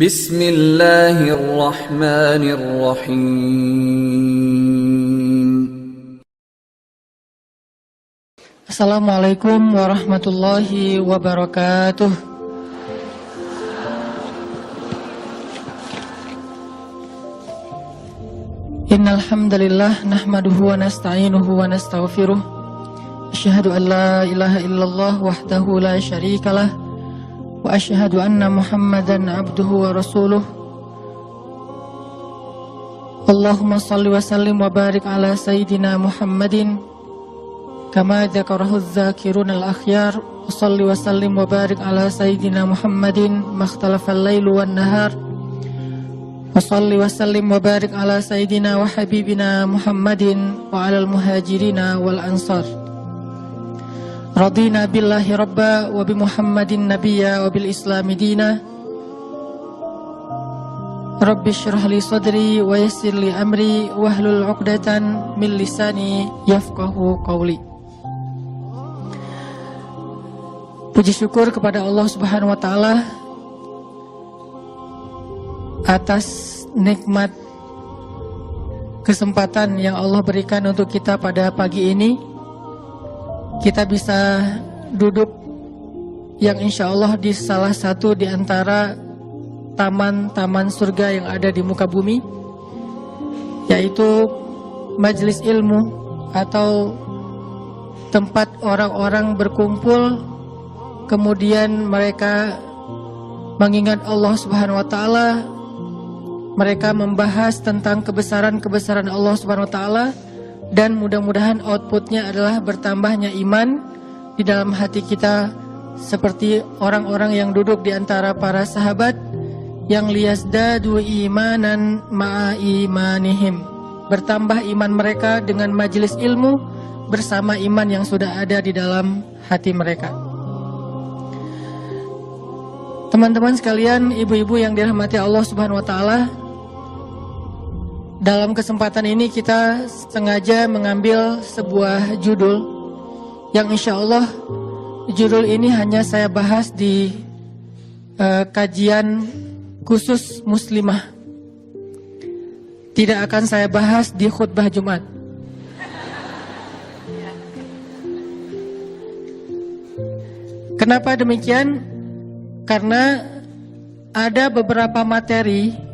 Bismillahirrahmanirrahim. Assalamualaikum warahmatullahi wabarakatuh. Innal hamdalillah nahmaduhu wa nasta'inuhu wa nastaghfiruh. Asyhadu an la ilaha illallah wahdahu la syarikalah wa asyhadu anna Muhammadan abduhu wa rasuluh. Allahumma shalli wa sallim wa barik ala sayyidina Muhammadin kama dzakarahu dzakirun al-akhyar. Wa shalli wa sallim wa barik ala sayyidina Muhammadin makhtalafal lailu wan nahar. Wa shalli wa sallim wa barik ala sayyidina wa habibina Muhammadin wa alal muhajirina wal ansar. Radina billahi rabba wa bi Muhammadin nabiyya wa bil islami dina. Rabbi shrah li sadri wa yassir li amri wahlul 'uqdatan min lisani yafqahu qawli. Puji syukur kepada Allah Subhanahu wa taala atas nikmat kesempatan yang Allah berikan untuk kita pada pagi ini. Kita bisa duduk yang insya Allah di salah satu di antara taman-taman surga yang ada di muka bumi, yaitu majelis ilmu atau tempat orang-orang berkumpul, kemudian mereka mengingat Allah Subhanahu wa taala. Mereka membahas tentang kebesaran-kebesaran Allah Subhanahu wa taala, dan mudah-mudahan outputnya adalah bertambahnya iman di dalam hati kita, seperti orang-orang yang duduk di antara para sahabat yang liyazdadu imanan ma'a imanihim. Bertambah iman mereka dengan majelis ilmu bersama iman yang sudah ada di dalam hati mereka. Teman-teman sekalian, ibu-ibu yang dirahmati Allah Subhanahu wa taala, dalam kesempatan ini kita sengaja mengambil sebuah judul yang insya Allah judul ini hanya saya bahas di kajian khusus muslimah. Tidak akan saya bahas di khutbah Jumat. Kenapa demikian? Karena ada beberapa materi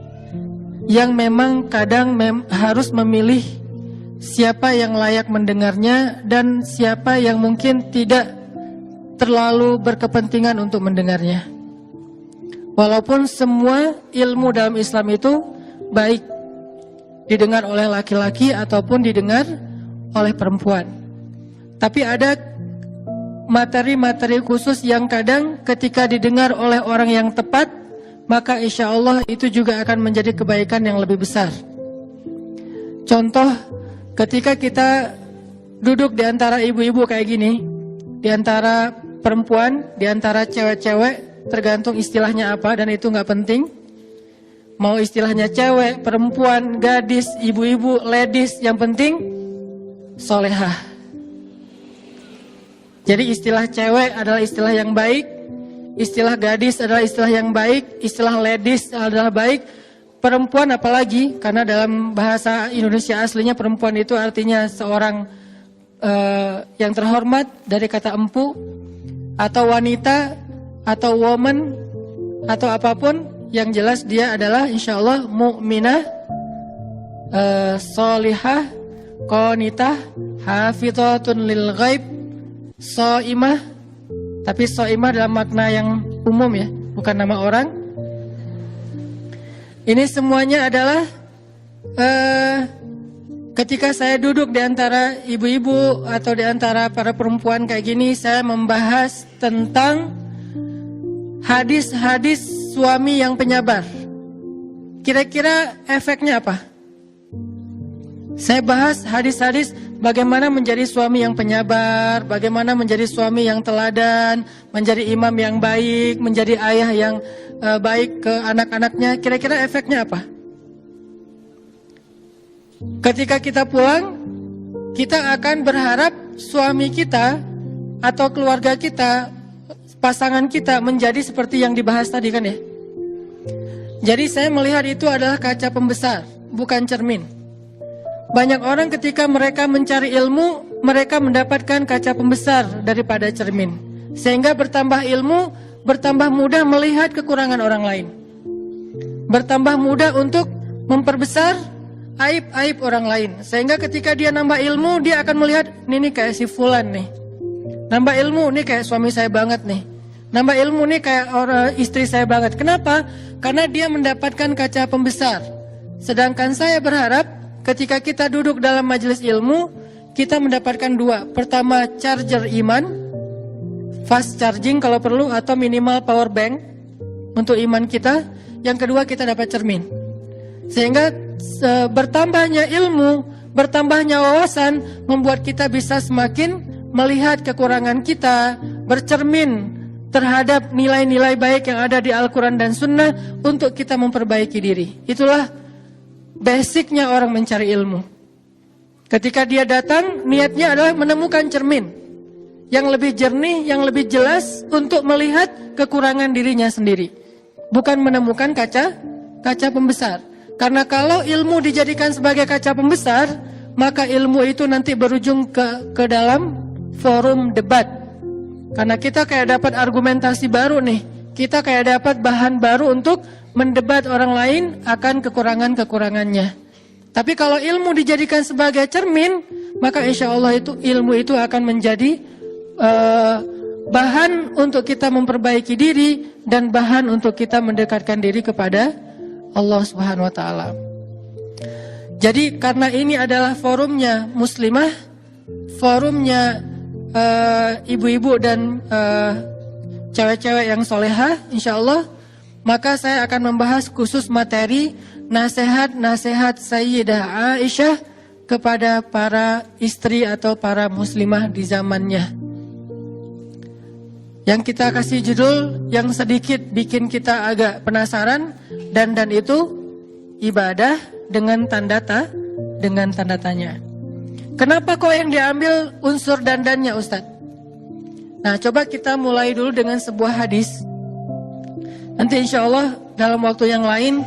yang memang kadang harus memilih siapa yang layak mendengarnya dan siapa yang mungkin tidak terlalu berkepentingan untuk mendengarnya. Walaupun semua ilmu dalam Islam itu baik didengar oleh laki-laki ataupun didengar oleh perempuan, tapi ada materi-materi khusus yang kadang ketika didengar oleh orang yang tepat, maka insya Allah itu juga akan menjadi kebaikan yang lebih besar. Contoh, ketika kita duduk di antara ibu-ibu kayak gini, di antara perempuan, di antara cewek-cewek, tergantung istilahnya apa, dan itu gak penting. Mau istilahnya cewek, perempuan, gadis, ibu-ibu, ladies, yang penting solehah. Jadi istilah cewek adalah istilah yang baik, istilah gadis adalah istilah yang baik, istilah ladies adalah baik, perempuan apalagi, karena dalam bahasa Indonesia aslinya perempuan itu artinya seorang yang terhormat dari kata empu, atau wanita, atau woman, atau apapun, yang jelas dia adalah insya Allah mu'minah, solihah, qanitah, hafidhatun lil ghaib, so'imah. Tapi so'imah dalam makna yang umum ya, bukan nama orang. Ini semuanya adalah ketika saya duduk di antara ibu-ibu atau di antara para perempuan kayak gini, saya membahas tentang hadis-hadis suami yang penyabar. Kira-kira efeknya apa? Saya bahas hadis-hadis bagaimana menjadi suami yang penyabar, bagaimana menjadi suami yang teladan, menjadi imam yang baik, menjadi ayah yang baik ke anak-anaknya. Kira-kira efeknya apa? Ketika kita pulang, kita akan berharap suami kita atau keluarga kita, pasangan kita menjadi seperti yang dibahas tadi kan ya. Jadi saya melihat itu adalah kaca pembesar, bukan cermin. Banyak orang ketika mereka mencari ilmu, mereka mendapatkan kaca pembesar daripada cermin. Sehingga bertambah ilmu, bertambah mudah melihat kekurangan orang lain. Bertambah mudah untuk memperbesar aib-aib orang lain. Sehingga ketika dia nambah ilmu, dia akan melihat, ini kayak si fulan nih. Nambah ilmu, ini kayak suami saya banget nih. Nambah ilmu, nih kayak istri saya banget. Kenapa? Karena dia mendapatkan kaca pembesar. Sedangkan saya berharap ketika kita duduk dalam majelis ilmu, kita mendapatkan dua. Pertama, charger iman, fast charging kalau perlu, atau minimal power bank untuk iman kita. Yang kedua, kita dapat cermin. Sehingga bertambahnya ilmu, bertambahnya wawasan membuat kita bisa semakin melihat kekurangan kita, bercermin terhadap nilai-nilai baik yang ada di Al-Quran dan Sunnah untuk kita memperbaiki diri. Itulah basicnya orang mencari ilmu. Ketika dia datang, niatnya adalah menemukan cermin yang lebih jernih, yang lebih jelas untuk melihat kekurangan dirinya sendiri, bukan menemukan kaca pembesar. Karena kalau ilmu dijadikan sebagai kaca pembesar, maka ilmu itu nanti berujung ke dalam forum debat. Karena kita kayak dapat argumentasi baru nih, kita kayak dapat bahan baru untuk mendebat orang lain akan kekurangan-kekurangannya. Tapi kalau ilmu dijadikan sebagai cermin, maka insya Allah itu ilmu itu akan menjadi bahan untuk kita memperbaiki diri dan bahan untuk kita mendekatkan diri kepada Allah Subhanahu wa taala. Jadi karena ini adalah forumnya muslimah, forumnya ibu-ibu dan cewek-cewek yang solehah, insya Allah, maka saya akan membahas khusus materi nasihat-nasihat Sayyidah Aisyah kepada para istri atau para muslimah di zamannya. Yang kita kasih judul yang sedikit bikin kita agak penasaran, dan itu ibadah dengan tanda tanya. Kenapa kok yang diambil unsur dandannya, Ustadz? Nah, coba kita mulai dulu dengan sebuah hadis. Nanti insya Allah dalam waktu yang lain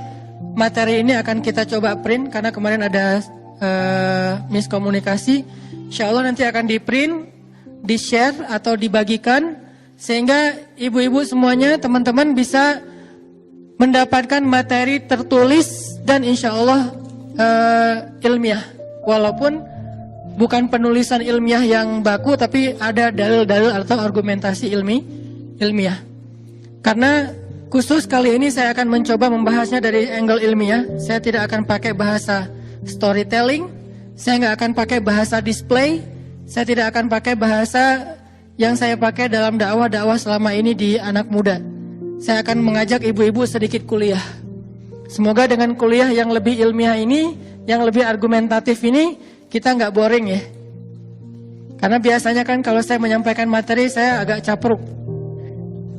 materi ini akan kita coba print, karena kemarin ada miskomunikasi. Insya Allah nanti akan di print, di share atau dibagikan, sehingga ibu-ibu semuanya, teman-teman bisa mendapatkan materi tertulis dan insya Allah ilmiah. Walaupun bukan penulisan ilmiah yang baku, tapi ada dalil-dalil atau argumentasi ilmiah. Karena khusus kali ini saya akan mencoba membahasnya dari angle ilmiah. Saya tidak akan pakai bahasa storytelling, saya nggak akan pakai bahasa display, saya tidak akan pakai bahasa yang saya pakai dalam dakwah-dakwah selama ini di anak muda. Saya akan mengajak ibu-ibu sedikit kuliah. Semoga dengan kuliah yang lebih ilmiah ini, yang lebih argumentatif ini, kita nggak boring ya. Karena biasanya kan kalau saya menyampaikan materi, saya agak capruk,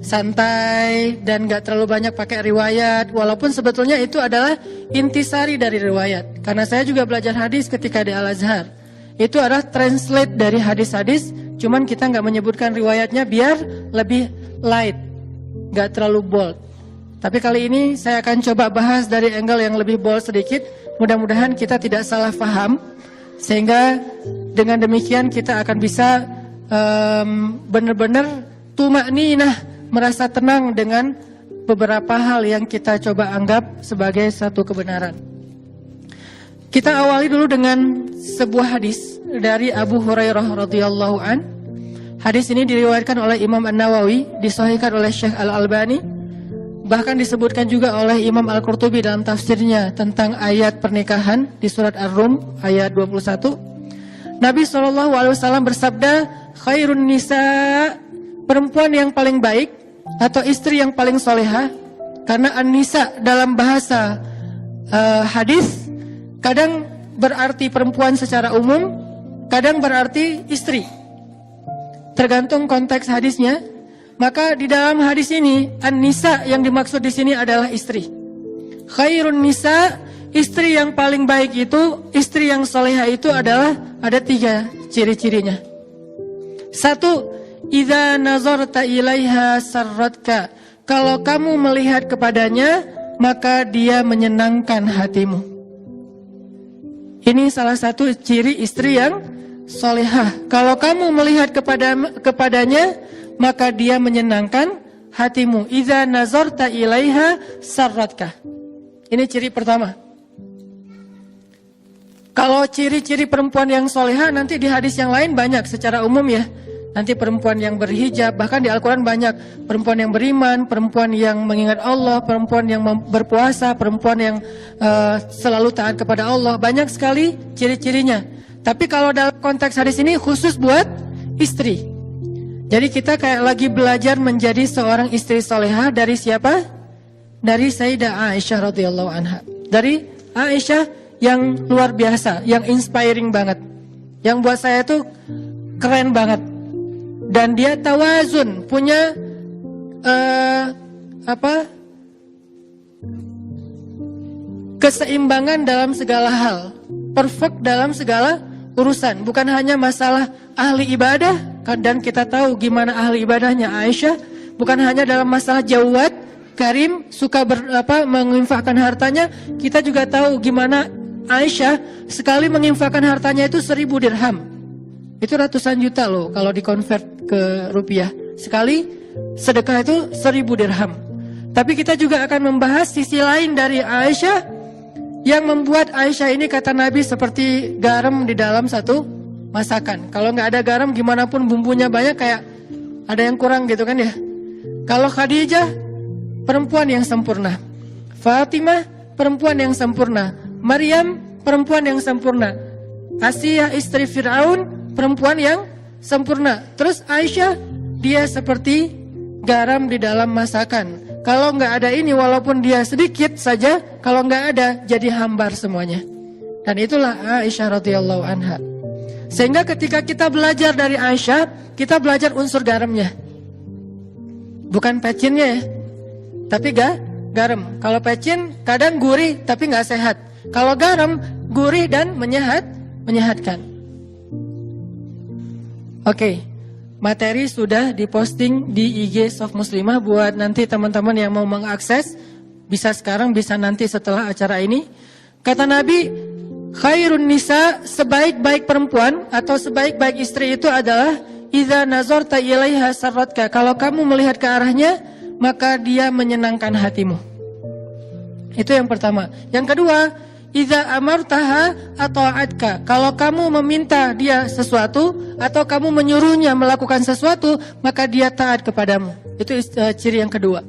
santai, dan nggak terlalu banyak pakai riwayat. Walaupun sebetulnya itu adalah intisari dari riwayat. Karena saya juga belajar hadis ketika di Al-Azhar. Itu adalah translate dari hadis-hadis, cuman kita nggak menyebutkan riwayatnya biar lebih light, nggak terlalu bold. Tapi kali ini saya akan coba bahas dari angle yang lebih bold sedikit. Mudah-mudahan kita tidak salah paham, sehingga dengan demikian kita akan bisa benar-benar tumakninah, merasa tenang dengan beberapa hal yang kita coba anggap sebagai satu kebenaran. Kita awali dulu dengan sebuah hadis dari Abu Hurairah radhiyallahu an. Hadis ini diriwayatkan oleh Imam An-Nawawi, disahihkan oleh Syekh Al-Albani, bahkan disebutkan juga oleh Imam Al-Qurtubi dalam tafsirnya tentang ayat pernikahan di surat Ar-Rum ayat 21. Nabi SAW bersabda, khairun nisa, perempuan yang paling baik atau istri yang paling solehah. Karena an-nisa dalam bahasa hadis kadang berarti perempuan secara umum, kadang berarti istri, tergantung konteks hadisnya. Maka di dalam hadis ini an-nisa yang dimaksud di sini adalah istri. Khairun nisa, istri yang paling baik itu, istri yang solehah itu adalah ada 3 ciri-cirinya. 1, idza nazarta ilaiha sarratka. Kalau kamu melihat kepadanya, maka dia menyenangkan hatimu. Ini salah satu ciri istri yang solehah. Kalau kamu melihat kepadanya, maka dia menyenangkan hatimu. Idza nazarta ilaiha sarratka. Ini ciri pertama. Kalau ciri-ciri perempuan yang solehah nanti di hadis yang lain banyak secara umum ya. Nanti perempuan yang berhijab, bahkan di Al-Quran banyak. Perempuan yang beriman, perempuan yang mengingat Allah, perempuan yang berpuasa, perempuan yang selalu taat kepada Allah. Banyak sekali ciri-cirinya. Tapi kalau dalam konteks hadis ini khusus buat istri. Jadi kita kayak lagi belajar menjadi seorang istri solehah dari siapa? Dari Sayyidah Aisyah radhiyallahu anha. Dari Aisyah yang luar biasa, yang inspiring banget. Yang buat saya tuh keren banget. Dan dia tawazun, punya keseimbangan dalam segala hal, perfect dalam segala urusan. Bukan hanya masalah ahli ibadah, dan kita tahu gimana ahli ibadahnya Aisyah. Bukan hanya dalam masalah jawad, karim, suka menginfakkan hartanya. Kita juga tahu gimana Aisyah sekali menginfakkan hartanya itu 1000 dirham. Itu ratusan juta loh kalau dikonvert ke rupiah. Sekali sedekah itu 1000 dirham. Tapi kita juga akan membahas sisi lain dari Aisyah yang membuat Aisyah ini kata Nabi seperti garam di dalam satu masakan. Kalau nggak ada garam gimana pun bumbunya banyak kayak ada yang kurang gitu kan ya. Kalau Khadijah perempuan yang sempurna. Fatimah perempuan yang sempurna. Maryam perempuan yang sempurna. Asiyah istri Fir'aun perempuan yang sempurna. Terus Aisyah, dia seperti garam di dalam masakan. Kalau nggak ada ini, walaupun dia sedikit saja, kalau nggak ada, jadi hambar semuanya. Dan itulah Aisyah radhiyallahu anha. Sehingga ketika kita belajar dari Aisyah, kita belajar unsur garamnya. Bukan pecinnya ya, tapi garam. Kalau pecin kadang gurih tapi nggak sehat. Kalau garam gurih dan menyehatkan. Oke, materi sudah diposting di IG Soft Muslimah buat nanti teman-teman yang mau mengakses. Bisa sekarang, bisa nanti setelah acara ini. Kata Nabi, khairun nisa, sebaik-baik perempuan atau sebaik-baik istri itu adalah idza nazarta ilaiha sarratka. Kalau kamu melihat ke arahnya, maka dia menyenangkan hatimu. Itu yang pertama. Yang kedua, idza amartaha ata'atka. Kalau kamu meminta dia sesuatu atau kamu menyuruhnya melakukan sesuatu, maka dia taat kepadamu. Itu ciri yang kedua.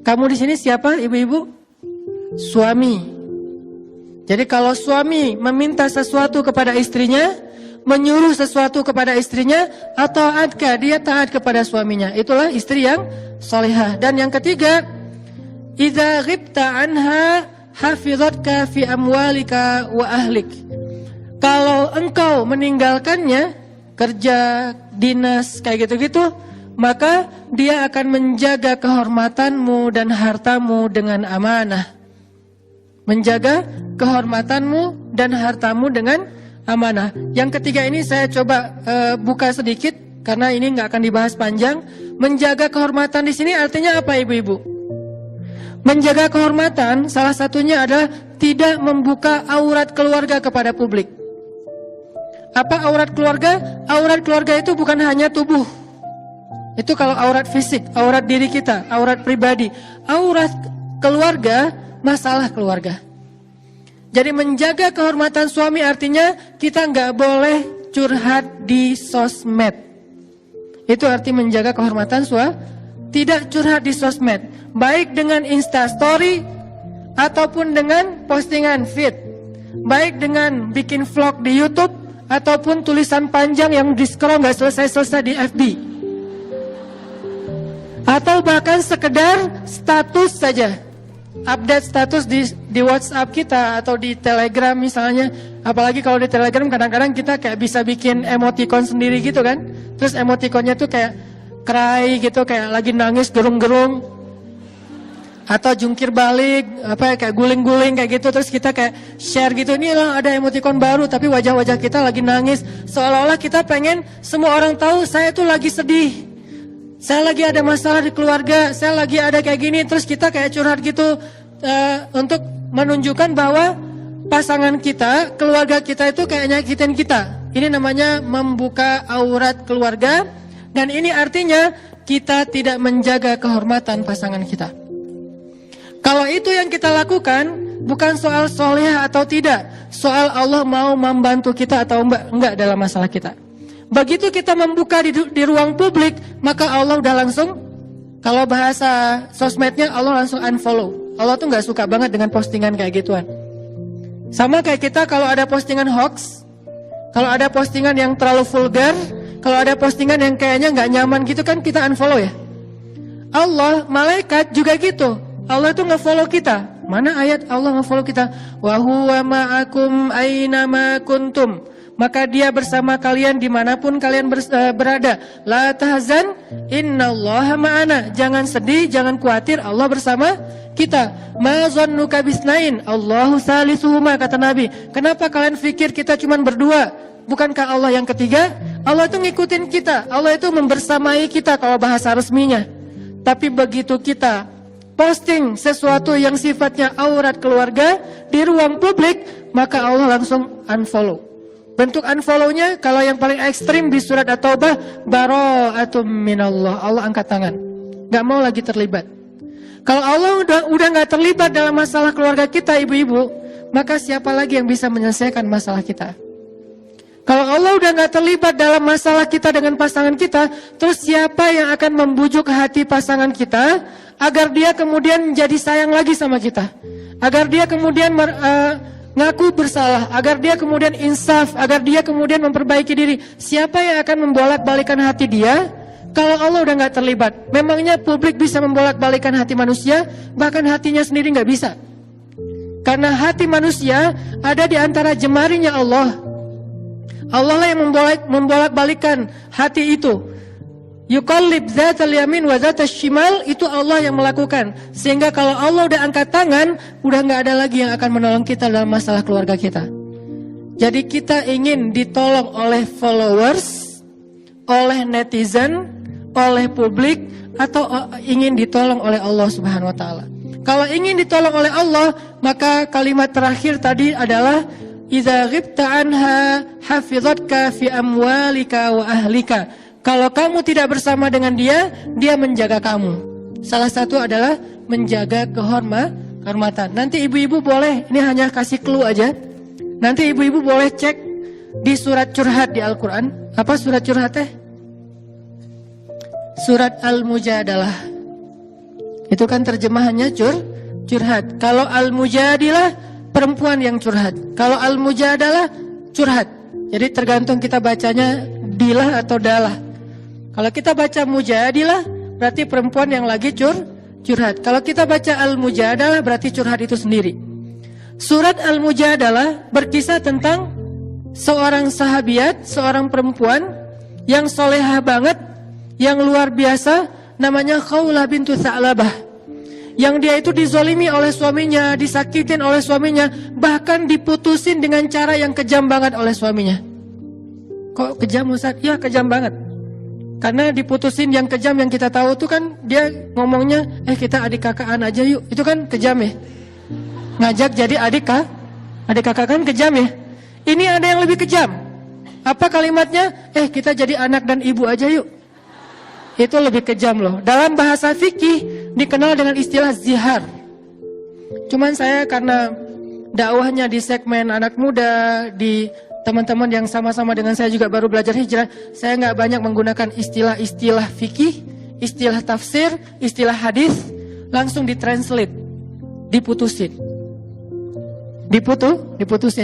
Kamu di sini siapa, ibu-ibu? Suami. Jadi kalau suami meminta sesuatu kepada istrinya, menyuruh sesuatu kepada istrinya, ata'atka, dia taat kepada suaminya. Itulah istri yang solehah. Dan yang ketiga, idza ghibta anha hafizatka fi amwalika wa ahlik. Kalau engkau meninggalkannya, kerja, dinas, kayak gitu-gitu, maka dia akan menjaga kehormatanmu dan hartamu dengan amanah. Menjaga kehormatanmu dan hartamu dengan amanah. Yang ketiga ini saya coba buka sedikit, karena ini nggak akan dibahas panjang. Menjaga kehormatan di sini artinya apa, ibu-ibu? Menjaga kehormatan salah satunya adalah tidak membuka aurat keluarga kepada publik. Apa aurat keluarga? Aurat keluarga itu bukan hanya tubuh. Itu kalau aurat fisik, aurat diri kita, aurat pribadi. Aurat keluarga, masalah keluarga. Jadi menjaga kehormatan suami artinya kita nggak boleh curhat di sosmed. Itu arti menjaga kehormatan suami. Tidak curhat di sosmed. Baik dengan Instastory ataupun dengan postingan feed, baik dengan bikin vlog di YouTube ataupun tulisan panjang yang di-scroll nggak selesai-selesai di FB, atau bahkan sekedar status saja, update status di WhatsApp kita atau di Telegram misalnya. Apalagi kalau di Telegram kadang-kadang kita kayak bisa bikin emoticon sendiri gitu kan. Terus emoticonnya tuh kayak cry gitu, kayak lagi nangis gerung-gerung. Atau jungkir balik, kayak guling-guling kayak gitu. Terus kita kayak share gitu, ini loh ada emoticon baru, tapi wajah-wajah kita lagi nangis. Seolah-olah kita pengen semua orang tahu saya tuh lagi sedih, saya lagi ada masalah di keluarga, saya lagi ada kayak gini. Terus kita kayak curhat gitu. untuk menunjukkan bahwa pasangan kita, keluarga kita itu kayak nyakitin kita. Ini namanya membuka aurat keluarga, dan ini artinya kita tidak menjaga kehormatan pasangan kita. Kalau itu yang kita lakukan, bukan soal soleh atau tidak, soal Allah mau membantu kita atau enggak dalam masalah kita. Begitu kita membuka di ruang publik, maka Allah udah langsung, kalau bahasa sosmednya, Allah langsung unfollow. Allah tuh gak suka banget dengan postingan kayak gituan. Sama kayak kita kalau ada postingan hoax, kalau ada postingan yang terlalu vulgar, kalau ada postingan yang kayaknya gak nyaman gitu kan, kita unfollow ya. Allah, malaikat juga gitu. Allah tuh nge-follow kita. Mana ayat Allah nge-follow kita? Wa huwa ma'akum aina ma kuntum. Maka dia bersama kalian dimanapun kalian berada. La tahzan, innallaha ma'ana. Jangan sedih, jangan khawatir, Allah bersama kita. Ma zannuka bisnain, Allahu salisuhuma, kata Nabi. Kenapa kalian pikir kita cuma berdua? Bukankah Allah yang ketiga? Allah itu ngikutin kita. Allah itu membersamai kita kalau bahasa resminya. Tapi begitu kita posting sesuatu yang sifatnya aurat keluarga di ruang publik, maka Allah langsung unfollow. Bentuk unfollow-nya kalau yang paling ekstrim di surat At-Taubah, bara'atum minallah, Allah angkat tangan, gak mau lagi terlibat. Kalau Allah udah gak terlibat dalam masalah keluarga kita, ibu-ibu, maka siapa lagi yang bisa menyelesaikan masalah kita? Kalau Allah udah gak terlibat dalam masalah kita dengan pasangan kita, terus siapa yang akan membujuk hati pasangan kita agar dia kemudian jadi sayang lagi sama kita, agar dia kemudian ngaku bersalah, agar dia kemudian insaf, agar dia kemudian memperbaiki diri? Siapa yang akan membolak-balikan hati dia kalau Allah udah gak terlibat? Memangnya publik bisa membolak-balikan hati manusia? Bahkan hatinya sendiri gak bisa. Karena hati manusia ada di antara jemarinya Allah. Allah lah yang membolak-balikan hati itu. Yuqallib zatal yamin wa zatal shimal, itu Allah yang melakukan. Sehingga kalau Allah udah angkat tangan, udah gak ada lagi yang akan menolong kita dalam masalah keluarga kita. Jadi kita ingin ditolong oleh followers, oleh netizen, oleh publik, atau ingin ditolong oleh Allah Subhanahu wa taala. Kalau ingin ditolong oleh Allah, maka kalimat terakhir tadi adalah idza ghibta anha hafizatka fi amwalika wa ahlika. Kalau kamu tidak bersama dengan dia, dia menjaga kamu. Salah satu adalah menjaga kehormatan. Nanti ibu-ibu boleh, ini hanya kasih clue aja. Nanti ibu-ibu boleh cek di surat curhat di Al-Quran. Apa surat curhat teh? Surat Al-Mujadalah. Itu kan terjemahannya curhat. Kalau Al-Mujadilah, perempuan yang curhat. Kalau Al-Mujadalah, curhat. Jadi tergantung kita bacanya dilah atau dalah. Kalau kita baca Mujadilah, berarti perempuan yang lagi curhat. Kalau kita baca Al-Mujadalah, berarti curhat itu sendiri. Surat Al-Mujadalah berkisah tentang seorang sahabiat, seorang perempuan yang solehah banget, yang luar biasa, namanya Khawlah bintu Tha'labah. Yang dia itu dizolimi oleh suaminya, disakitin oleh suaminya, bahkan diputusin dengan cara yang kejam banget oleh suaminya. Kok kejam Ustaz? Ya kejam banget. Karena diputusin yang kejam yang kita tahu tuh kan dia ngomongnya, kita adik kakaan aja yuk. Itu kan kejam ya. Ngajak jadi adik kakak kan kejam ya. Ini ada yang lebih kejam. Apa kalimatnya? Kita jadi anak dan ibu aja yuk. Itu lebih kejam loh. Dalam bahasa fikih dikenal dengan istilah zihar. Cuman saya karena dakwahnya di segmen anak muda, di teman-teman yang sama-sama dengan saya juga baru belajar hijrah, saya nggak banyak menggunakan istilah-istilah fikih, istilah tafsir, istilah hadis, langsung ditranslate, diputusin.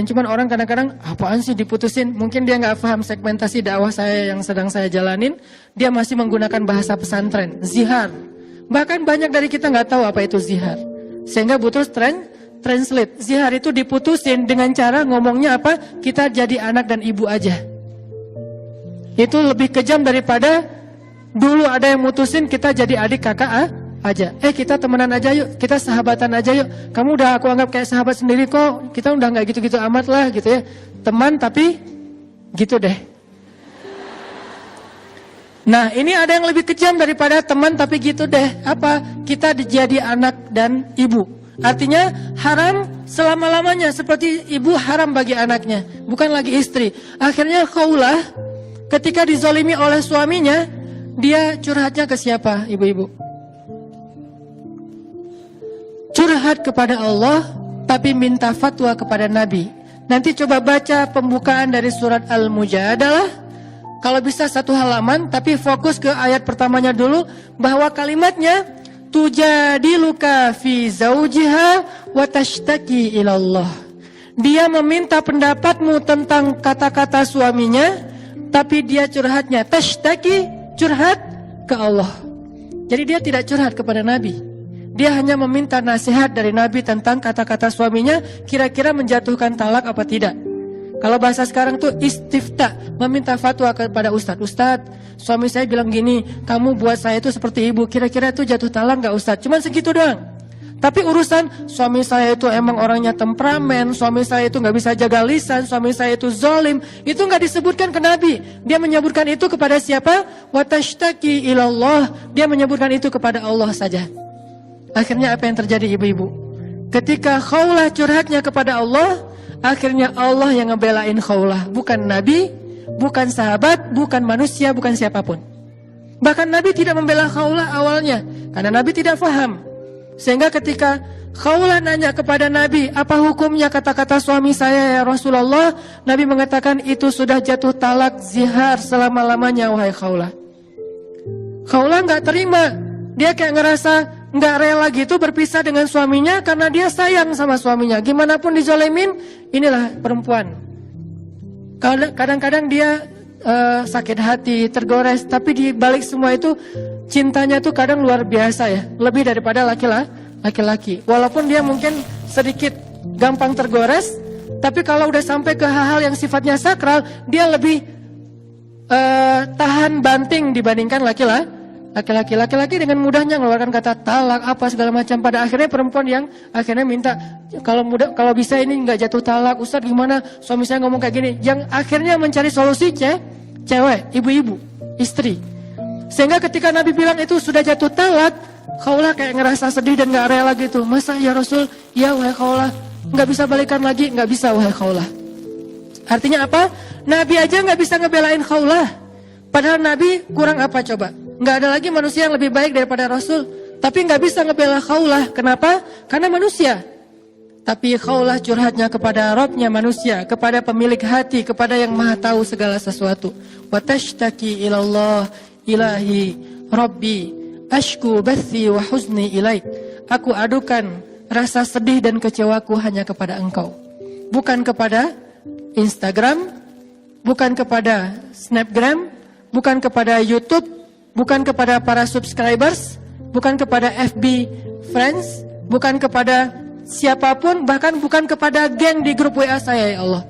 Cuman orang kadang-kadang apaan sih diputusin? Mungkin dia nggak paham segmentasi dakwah saya yang sedang saya jalanin. Dia masih menggunakan bahasa pesantren, zihar. Bahkan banyak dari kita nggak tahu apa itu zihar, sehingga butuh translate. Zihar itu diputusin dengan cara ngomongnya apa? Kita jadi anak dan ibu aja. Itu lebih kejam daripada dulu ada yang mutusin kita jadi adik kakak aja. Kita temenan aja yuk, kita sahabatan aja yuk. Kamu udah aku anggap kayak sahabat sendiri kok. Kita udah nggak gitu-gitu amat lah gitu ya. Teman tapi gitu deh. Nah ini ada yang lebih kejam daripada teman tapi gitu deh. Apa? Kita jadi anak dan ibu. Artinya haram selama-lamanya, seperti ibu haram bagi anaknya, bukan lagi istri. Akhirnya Khawlah ketika dizalimi oleh suaminya, dia curhatnya ke siapa, ibu-ibu? Curhat kepada Allah, tapi minta fatwa kepada Nabi. Nanti coba baca pembukaan dari surat Al-Mujadalah. Kalau bisa 1 halaman, tapi fokus ke ayat pertamanya dulu, bahwa kalimatnya tujadiluka fi zaujiha wa tashtaki ilallah. Dia meminta pendapatmu tentang kata-kata suaminya, tapi dia curhatnya tashtaki, curhat ke Allah. Jadi dia tidak curhat kepada Nabi. Dia hanya meminta nasihat dari Nabi tentang kata-kata suaminya, kira-kira menjatuhkan talak apa tidak. Kalau bahasa sekarang tuh istifta, meminta fatwa kepada Ustadz. Ustadz, suami saya bilang gini, kamu buat saya itu seperti ibu, kira-kira itu jatuh talak gak Ustadz? Cuman segitu doang. Tapi urusan suami saya itu emang orangnya temperamen, suami saya itu gak bisa jaga lisan, suami saya itu zalim, itu gak disebutkan ke Nabi. Dia menyebutkan itu kepada siapa? Watashtaki ilallah. Dia menyebutkan itu kepada Allah saja. Akhirnya apa yang terjadi, ibu-ibu? Ketika Khawlah curhatnya kepada Allah, akhirnya Allah yang ngebelain Khawlah, bukan Nabi, bukan sahabat, bukan manusia, bukan siapapun. Bahkan Nabi tidak membela Khawlah awalnya, karena Nabi tidak faham. Sehingga ketika Khawlah nanya kepada Nabi, apa hukumnya kata-kata suami saya ya Rasulullah? Nabi mengatakan itu sudah jatuh talak zihar selama-lamanya wahai Khawlah. Khawlah gak terima, dia kayak ngerasa nggak rela gitu berpisah dengan suaminya karena dia sayang sama suaminya. Gimana pun dizalimin, inilah perempuan. Kadang-kadang dia sakit hati, tergores, tapi di balik semua itu cintanya tuh kadang luar biasa ya, lebih daripada laki-laki. Walaupun dia mungkin sedikit gampang tergores, tapi kalau udah sampai ke hal-hal yang sifatnya sakral, dia lebih tahan banting dibandingkan laki-laki. Laki-laki dengan mudahnya mengeluarkan kata talak apa segala macam. Pada akhirnya perempuan yang akhirnya minta kalau bisa ini nggak jatuh talak, Ustadz gimana? Suami saya ngomong kayak gini. Yang akhirnya mencari solusi cewek, ibu-ibu, istri. Sehingga ketika Nabi bilang itu sudah jatuh talak, Khawlah kayak ngerasa sedih dan nggak rela gitu. Masa ya Rasul? Ya wahai Khawlah, nggak bisa balikan lagi? Nggak bisa wahai Khawlah. Artinya apa? Nabi aja nggak bisa ngebelain Khawlah. Padahal Nabi kurang apa coba? Nggak ada lagi manusia yang lebih baik daripada Rasul. Tapi nggak bisa ngebela Khawlah. Kenapa? Karena manusia. Tapi Khawlah curhatnya kepada Rabbnya manusia, kepada pemilik hati, kepada yang maha tahu segala sesuatu. Wa tashtaki ilallah ilahi Rabbi ashku bathi wa huzni ilaik. Aku adukan rasa sedih dan kecewaku hanya kepada engkau. Bukan kepada Instagram, bukan kepada Snapgram, bukan kepada YouTube, bukan kepada para subscribers, bukan kepada FB friends, bukan kepada siapapun, bahkan bukan kepada geng di grup WA saya ya Allah.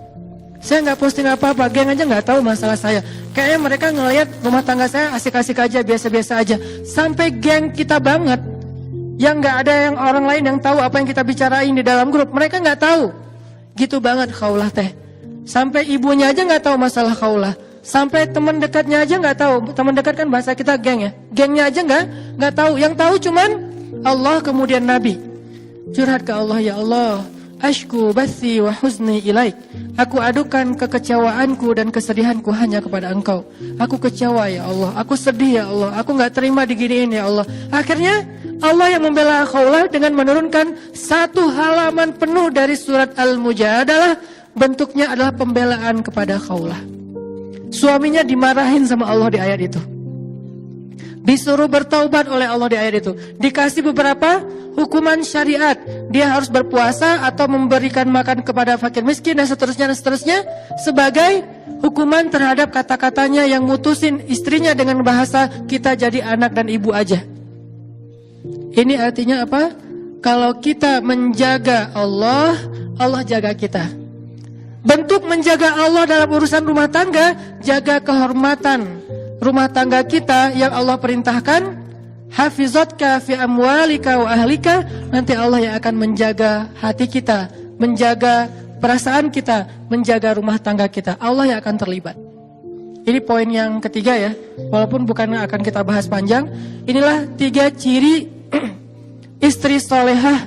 Saya nggak posting apa-apa, geng aja nggak tahu masalah saya. Kayaknya mereka ngelihat rumah tangga saya asik-asik aja, biasa-biasa aja. Sampai geng kita banget, yang nggak ada yang orang lain yang tahu apa yang kita bicarain di dalam grup, mereka nggak tahu. Gitu banget Khawlah teh. Sampai ibunya aja nggak tahu masalah Khawlah. Sampai teman dekatnya aja nggak tahu. Teman dekat kan bahasa kita geng ya. Gengnya aja nggak tahu. Yang tahu cuman Allah kemudian Nabi. Curhat ke Allah, ya Allah, ashku bathi wa huzni ilaik. Aku adukan kekecewaanku dan kesedihanku hanya kepada Engkau. Aku kecewa ya Allah. Aku sedih ya Allah. Aku nggak terima diginiin ya Allah. Akhirnya Allah yang membela Khawlah dengan menurunkan 1 halaman penuh dari surat Al-Mujadalah. Bentuknya adalah pembelaan kepada Khawlah. Suaminya dimarahin sama Allah di ayat itu. Disuruh bertaubat oleh Allah di ayat itu. Dikasih beberapa hukuman syariat. Dia harus berpuasa atau memberikan makan kepada fakir miskin dan seterusnya. Sebagai hukuman terhadap kata-katanya yang mutusin istrinya dengan bahasa kita jadi anak dan ibu aja. Ini artinya apa? Kalau kita menjaga Allah, Allah jaga kita. Bentuk menjaga Allah dalam urusan rumah tangga, jaga kehormatan rumah tangga kita yang Allah perintahkan. Hafizatka fi amwalika wa ahlika. Nanti Allah yang akan menjaga hati kita, menjaga perasaan kita, menjaga rumah tangga kita. Allah yang akan terlibat. Ini poin yang ketiga ya. Walaupun bukan akan kita bahas panjang. Inilah 3 ciri istri solehah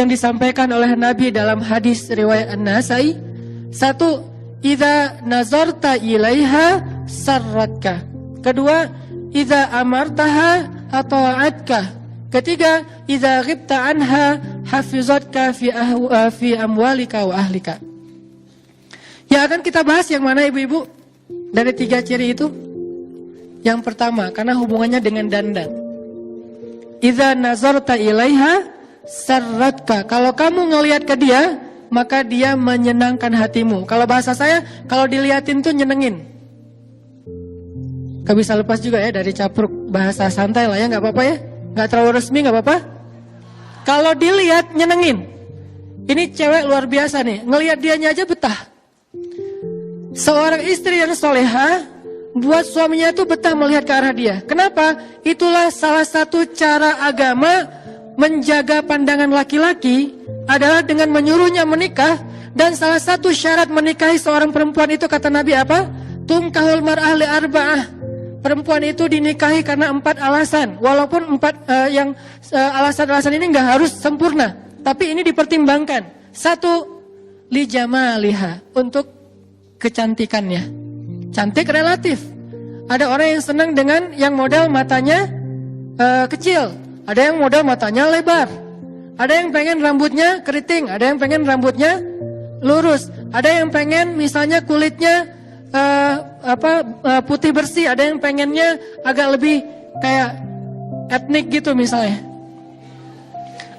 yang disampaikan oleh Nabi dalam hadis riwayat An-Nasai. Satu, idza nazarta ilaiha sarratka. Kedua, idza amartaha ata'atka. Ketiga, idza ghibta anha hafizatka fi amwalika wa ahlika. Yang akan kita bahas yang mana ibu-ibu? Dari 3 ciri itu. Yang pertama, karena hubungannya dengan dandan. Idza nazarta ilaiha sarratka. Kalau kamu ngelihat ke dia, maka dia menyenangkan hatimu. Kalau bahasa saya, kalau diliatin tuh nyenengin. Gak bisa lepas juga ya dari capruk bahasa santai lah ya, gak apa-apa ya. Gak terlalu resmi gak apa-apa. Kalau dilihat nyenengin. Ini cewek luar biasa nih, ngelihat dianya aja betah. Seorang istri yang soleha buat suaminya itu betah melihat ke arah dia. Kenapa? Itulah salah satu cara agama menjaga pandangan laki-laki adalah dengan menyuruhnya menikah. Dan salah satu syarat menikahi seorang perempuan itu kata Nabi apa? Tunkahul mar'ah li arba'ah. Perempuan itu dinikahi karena 4 alasan. Walaupun 4 alasan-alasan ini nggak harus sempurna, tapi ini dipertimbangkan. 1, li jamaliha, untuk kecantikannya. Cantik relatif. Ada orang yang senang dengan yang model matanya kecil, ada yang model matanya lebar, ada yang pengen rambutnya keriting, ada yang pengen rambutnya lurus, ada yang pengen misalnya kulitnya putih bersih, ada yang pengennya agak lebih kayak etnik gitu misalnya.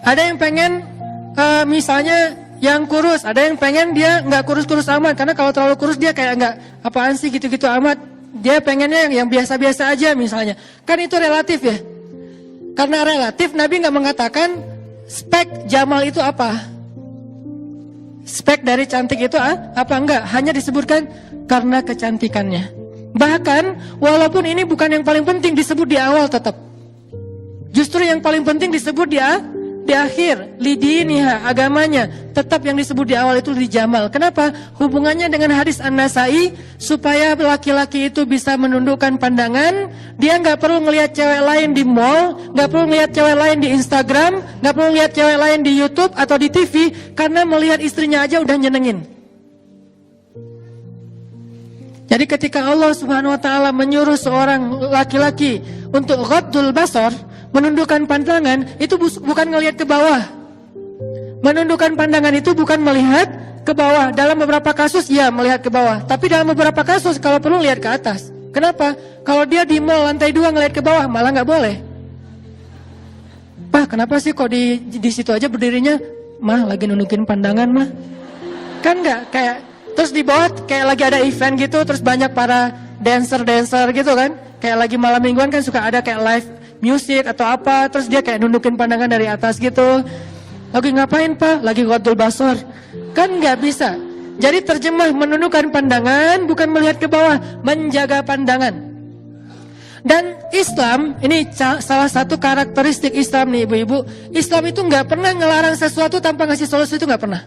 Ada yang pengen misalnya yang kurus, ada yang pengen dia nggak kurus-kurus amat, karena kalau terlalu kurus dia kayak nggak apaan sih gitu-gitu amat. Dia pengennya yang biasa-biasa aja misalnya. Kan itu relatif ya. Karena relatif, Nabi nggak mengatakan spek Jamal itu apa. Spek dari cantik itu apa enggak, hanya disebutkan karena kecantikannya. Bahkan walaupun ini bukan yang paling penting disebut di awal tetap. Justru yang paling penting disebut di akhir, lidiniha, agamanya. Tetap yang disebut di awal itu lijamal. Kenapa? Hubungannya dengan hadis An-Nasai, supaya laki-laki itu bisa menundukkan pandangan. Dia nggak perlu ngelihat cewek lain di mall, nggak perlu ngelihat cewek lain di Instagram, nggak perlu ngelihat cewek lain di YouTube atau di TV, karena melihat istrinya aja udah nyenengin. Jadi ketika Allah Subhanahu wa taala menyuruh seorang laki-laki untuk ghaddul basar, menundukkan pandangan, itu bukan ngelihat ke bawah. Menundukkan pandangan itu bukan melihat ke bawah. Dalam beberapa kasus ya melihat ke bawah, tapi dalam beberapa kasus kalau perlu lihat ke atas. Kenapa? Kalau dia di mall lantai 2 ngelihat ke bawah malah nggak boleh. Pak, kenapa sih kok di situ aja berdirinya? Mah lagi nundukin pandangan mah. Kan nggak kayak terus di bawah kayak lagi ada event gitu, terus banyak para dancer gitu kan. Kayak lagi malam mingguan kan suka ada kayak live music atau apa, terus dia kayak nundukin pandangan dari atas gitu. Lagi ngapain Pak? Lagi ghaddul basar. Kan nggak bisa. Jadi terjemah menundukkan pandangan bukan melihat ke bawah, menjaga pandangan. Dan Islam, ini salah satu karakteristik Islam nih ibu-ibu. Islam itu nggak pernah ngelarang sesuatu tanpa ngasih solusi, itu nggak pernah.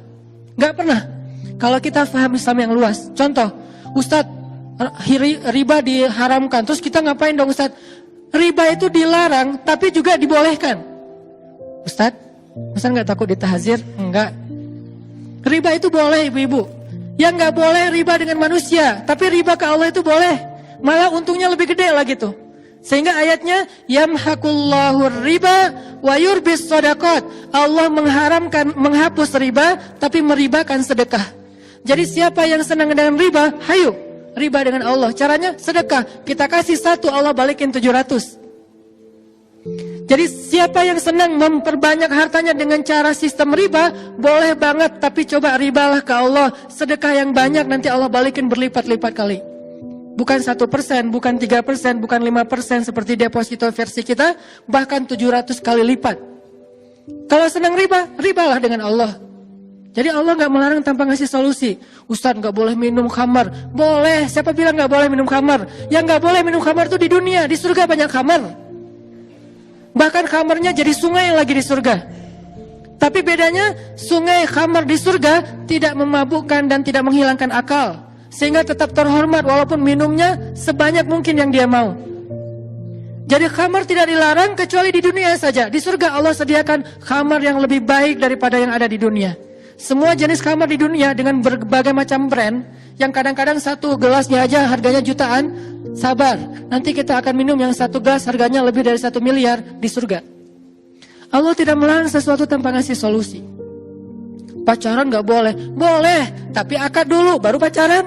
Nggak pernah. Kalau kita paham Islam yang luas. Contoh, Ustadz, riba diharamkan. Terus kita ngapain dong Ustadz? Riba itu dilarang, tapi juga dibolehkan. Ustadz, masa nggak takut ditahzir? Enggak. Riba itu boleh ibu-ibu. Yang nggak boleh riba dengan manusia, tapi riba ke Allah itu boleh. Malah untungnya lebih gede lah gitu. Sehingga ayatnya, yamhaqullahu riba wa yurbis shadaqat. Allah menghapus riba, tapi meribakan sedekah. Jadi siapa yang senang dengan riba, hayu. Riba dengan Allah, caranya sedekah. Kita kasih 1, Allah balikin 700. Jadi siapa yang senang memperbanyak hartanya dengan cara sistem riba, boleh banget. Tapi coba ribalah ke Allah, sedekah yang banyak, nanti Allah balikin berlipat-lipat kali. Bukan 1%, bukan 3%, bukan 5% seperti deposito versi kita, bahkan 700 kali lipat. Kalau senang riba, ribalah dengan Allah. Jadi Allah nggak melarang tanpa ngasih solusi. Ustadz nggak boleh minum khamar. Boleh, siapa bilang nggak boleh minum khamar? Yang nggak boleh minum khamar itu di dunia, di surga banyak khamar. Bahkan khamarnya jadi sungai yang lagi di surga. Tapi bedanya sungai khamar di surga tidak memabukkan dan tidak menghilangkan akal. Sehingga tetap terhormat walaupun minumnya sebanyak mungkin yang dia mau. Jadi khamar tidak dilarang kecuali di dunia saja. Di surga Allah sediakan khamar yang lebih baik daripada yang ada di dunia. Semua jenis khamar di dunia dengan berbagai macam brand, yang kadang-kadang satu gelasnya aja harganya jutaan, sabar. Nanti kita akan minum yang satu gelas harganya lebih dari 1 miliar di surga. Allah tidak melarang sesuatu tanpa ngasih solusi. Pacaran gak boleh? Boleh, tapi akad dulu baru pacaran.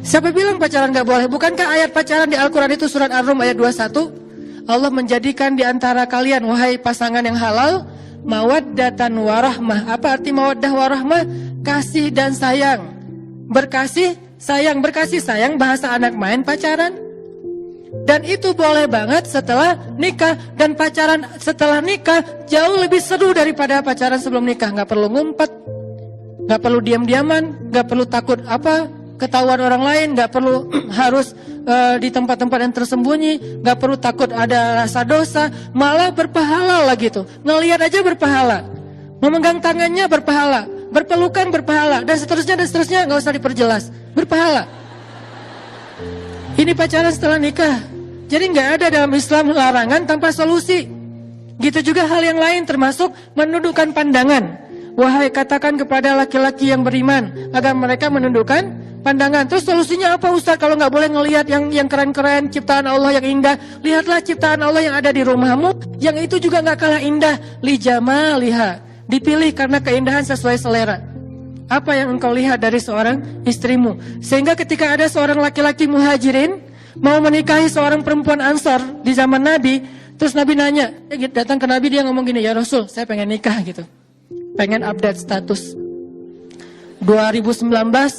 Siapa bilang pacaran gak boleh? Bukankah ayat pacaran di Al-Quran itu surat Ar-Rum ayat 21? Allah menjadikan di antara kalian, wahai pasangan yang halal, mawaddatan warahmah. Apa arti mawaddah warahmah? Kasih dan sayang. Berkasih sayang bahasa anak main pacaran. Dan itu boleh banget setelah nikah. Dan pacaran setelah nikah jauh lebih seru daripada pacaran sebelum nikah. Gak perlu ngumpet, gak perlu diam-diaman, gak perlu takut ketahuan orang lain, gak perlu harus di tempat-tempat yang tersembunyi, gak perlu takut ada rasa dosa, malah berpahala lah gitu. Ngelihat aja berpahala, memegang tangannya berpahala, berpelukan berpahala, dan seterusnya gak usah diperjelas, berpahala. Ini pacaran setelah nikah. Jadi gak ada dalam Islam larangan tanpa solusi. Gitu juga hal yang lain, termasuk menundukkan pandangan. Wahai katakan kepada laki-laki yang beriman agar mereka menundukkan pandangan. Terus solusinya apa Ustaz? Kalau nggak boleh ngelihat yang keren-keren, ciptaan Allah yang indah, lihatlah ciptaan Allah yang ada di rumahmu, yang itu juga nggak kalah indah. Li jamaliha, dipilih karena keindahan sesuai selera. Apa yang engkau lihat dari seorang istrimu? Sehingga ketika ada seorang laki-laki muhajirin mau menikahi seorang perempuan Ansar di zaman Nabi, terus Nabi nanya, datang ke Nabi, dia ngomong gini, ya Rasul, saya pengen nikah gitu, pengen update status. 2019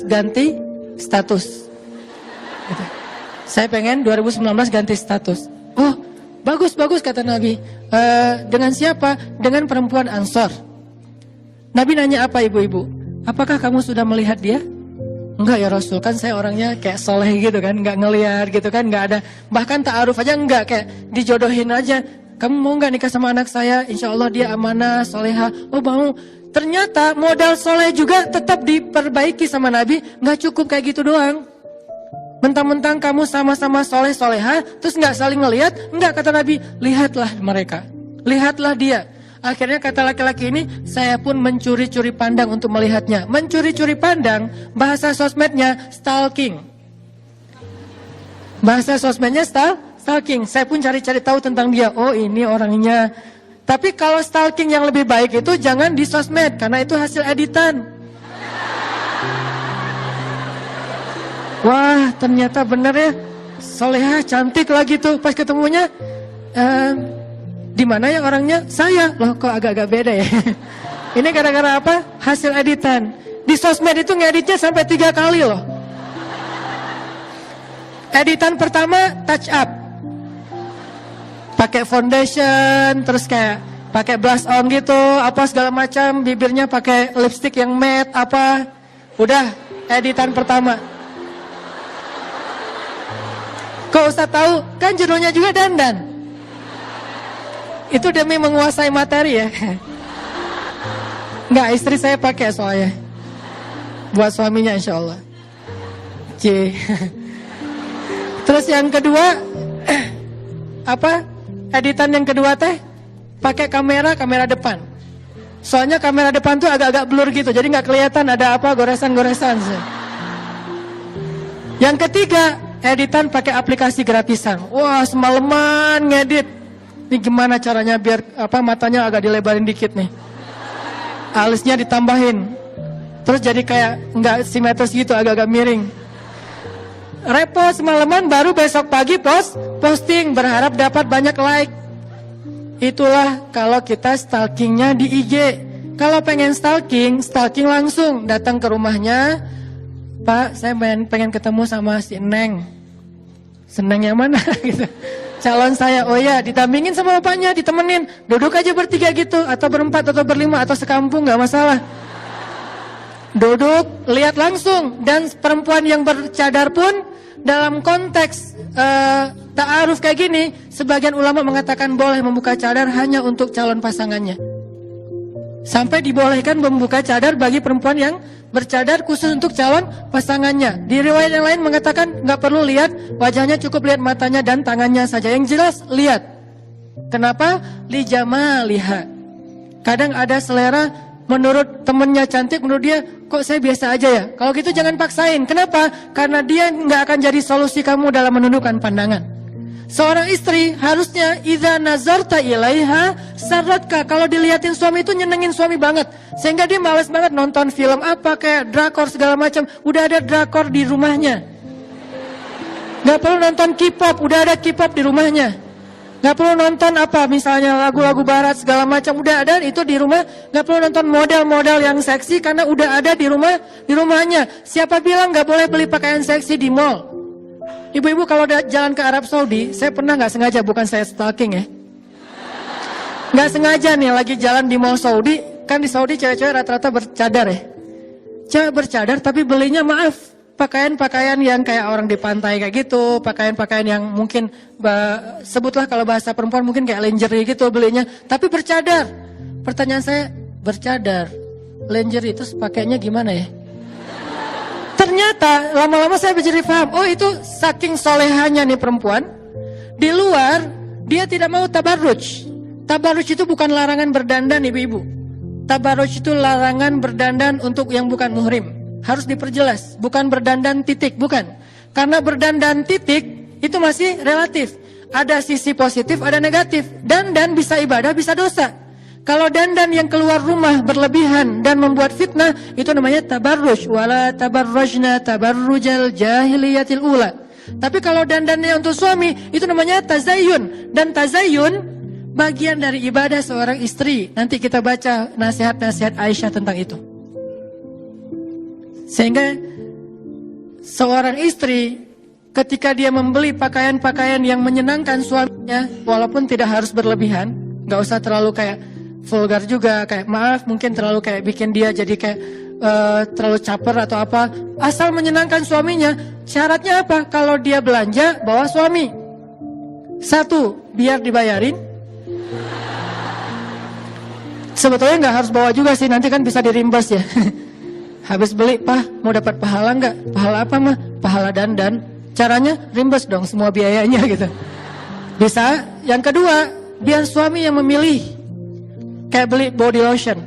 ganti status gitu. Saya pengen 2019 ganti status. Oh bagus kata Nabi. Dengan siapa? Dengan perempuan Ansor. Nabi nanya, apa ibu-ibu, apakah kamu sudah melihat dia? Enggak ya Rasul, kan saya orangnya kayak soleh gitu kan, enggak ngelihat gitu kan, enggak ada, bahkan ta'aruf aja enggak, kayak dijodohin aja. Kamu mau enggak nikah sama anak saya? Insya Allah dia amanah, soleha. Oh mau. Ternyata modal soleh juga tetap diperbaiki sama Nabi. Gak cukup kayak gitu doang. Mentang-mentang kamu sama-sama soleh soleha, terus gak saling ngelihat. Enggak, kata Nabi, lihatlah mereka, lihatlah dia. Akhirnya kata laki-laki ini, saya pun mencuri-curi pandang untuk melihatnya. Mencuri-curi pandang, bahasa sosmednya stalking. Bahasa sosmednya stalking. Saya pun cari-cari tahu tentang dia. Oh ini orangnya. Tapi kalau stalking yang lebih baik itu jangan di sosmed, karena itu hasil editan. Wah ternyata bener ya, soleha cantik lagi tuh. Pas ketemunya, di mana ya orangnya? Saya. Loh kok agak-agak beda ya. Ini gara-gara apa? Hasil editan. Di sosmed itu ngeditnya sampai 3 kali loh. Editan pertama touch up, pakai foundation, terus kayak pakai blush on gitu, apa segala macam, bibirnya pakai lipstick yang matte apa. Udah, editan pertama. Kok Ustaz tahu? Kan judulnya juga dandan. Itu demi menguasai materi ya. Enggak, istri saya pakai soalnya. Buat suaminya insya Allah. Terus yang kedua, apa? Editan yang kedua teh pakai kamera depan. Soalnya kamera depan tuh agak-agak blur gitu, jadi nggak kelihatan ada apa goresan-goresan. Yang ketiga, editan pakai aplikasi gratisan. Wah, semalaman ngedit. Ini gimana caranya biar apa matanya agak dilebarin dikit nih. Alisnya ditambahin. Terus jadi kayak nggak simetris gitu, agak-agak miring. Repot semalaman, baru besok pagi posting, berharap dapat banyak like. Itulah kalau kita stalkingnya di IG. Kalau pengen stalking langsung datang ke rumahnya. Pak, saya pengen ketemu sama si Neng. Seneng yang mana gitu. Calon saya. Oh ya, ditampingin sama bapaknya, ditemenin. Duduk aja bertiga gitu, atau berempat atau berlima atau sekampung, gak masalah. Duduk, lihat langsung. Dan perempuan yang bercadar pun dalam konteks ta'aruf kayak gini, sebagian ulama mengatakan boleh membuka cadar hanya untuk calon pasangannya. Sampai dibolehkan membuka cadar bagi perempuan yang bercadar khusus untuk calon pasangannya. Di riwayat yang lain mengatakan nggak perlu lihat wajahnya, cukup lihat matanya dan tangannya saja. Yang jelas lihat. Kenapa? Li jamaliha. Kadang ada selera menurut temennya cantik, menurut dia kok saya biasa aja ya. Kalau gitu jangan paksain. Kenapa? Karena dia nggak akan jadi solusi kamu dalam menundukkan pandangan. Seorang istri harusnya idza nazarta ilaiha sarratka. Kalau dilihatin suami itu nyenengin suami banget, sehingga dia malas banget nonton film apa kayak drakor segala macam. Udah ada drakor di rumahnya. Gak perlu nonton K-pop, udah ada K-pop di rumahnya. Gak perlu nonton apa misalnya lagu-lagu barat segala macam, udah ada itu di rumah. Gak perlu nonton model-model yang seksi karena udah ada di rumahnya. Siapa bilang gak boleh beli pakaian seksi di mall? Ibu-ibu kalau jalan ke Arab Saudi, saya pernah nggak sengaja, bukan saya stalking ya, nggak sengaja nih lagi jalan di mall Saudi, kan di Saudi cewek-cewek rata-rata bercadar ya, cewek bercadar tapi belinya maaf pakaian-pakaian yang kayak orang di pantai kayak gitu, pakaian-pakaian yang mungkin sebutlah kalau bahasa perempuan mungkin kayak lingerie gitu belinya, tapi bercadar. Pertanyaan saya, bercadar, lingerie itu pakainya gimana ya? Ternyata lama-lama saya menjadi paham, oh itu saking solehannya nih perempuan. Di luar dia tidak mau tabarruj. Tabarruj itu bukan larangan berdandan ibu-ibu. Tabarruj itu larangan berdandan untuk yang bukan muhrim. Harus diperjelas, bukan berdandan titik, bukan. Karena berdandan titik itu masih relatif. Ada sisi positif, ada negatif. Dandan bisa ibadah, bisa dosa. Kalau dandan yang keluar rumah berlebihan dan membuat fitnah, itu namanya tabarruj. Wala tabarrujna tabarrujal jahiliyatil ula. Tapi kalau dandannya untuk suami, itu namanya tazayyun. Dan tazayyun bagian dari ibadah seorang istri. Nanti kita baca nasihat-nasihat Aisyah tentang itu. Sehingga seorang istri ketika dia membeli pakaian-pakaian yang menyenangkan suaminya, walaupun tidak harus berlebihan, gak usah terlalu kayak vulgar juga, kayak maaf mungkin terlalu kayak bikin dia jadi kayak terlalu caper atau apa, asal menyenangkan suaminya. Syaratnya apa? Kalau dia belanja bawa suami. Satu, biar dibayarin. Sebetulnya nggak harus bawa juga sih, nanti kan bisa dirimbas ya. Habis beli, Pak mau dapat pahala nggak? Pahala apa mah? Pahala dandan. Caranya rimbas dong semua biayanya gitu. Bisa. Yang kedua, biar suami yang memilih. Kayak beli body lotion.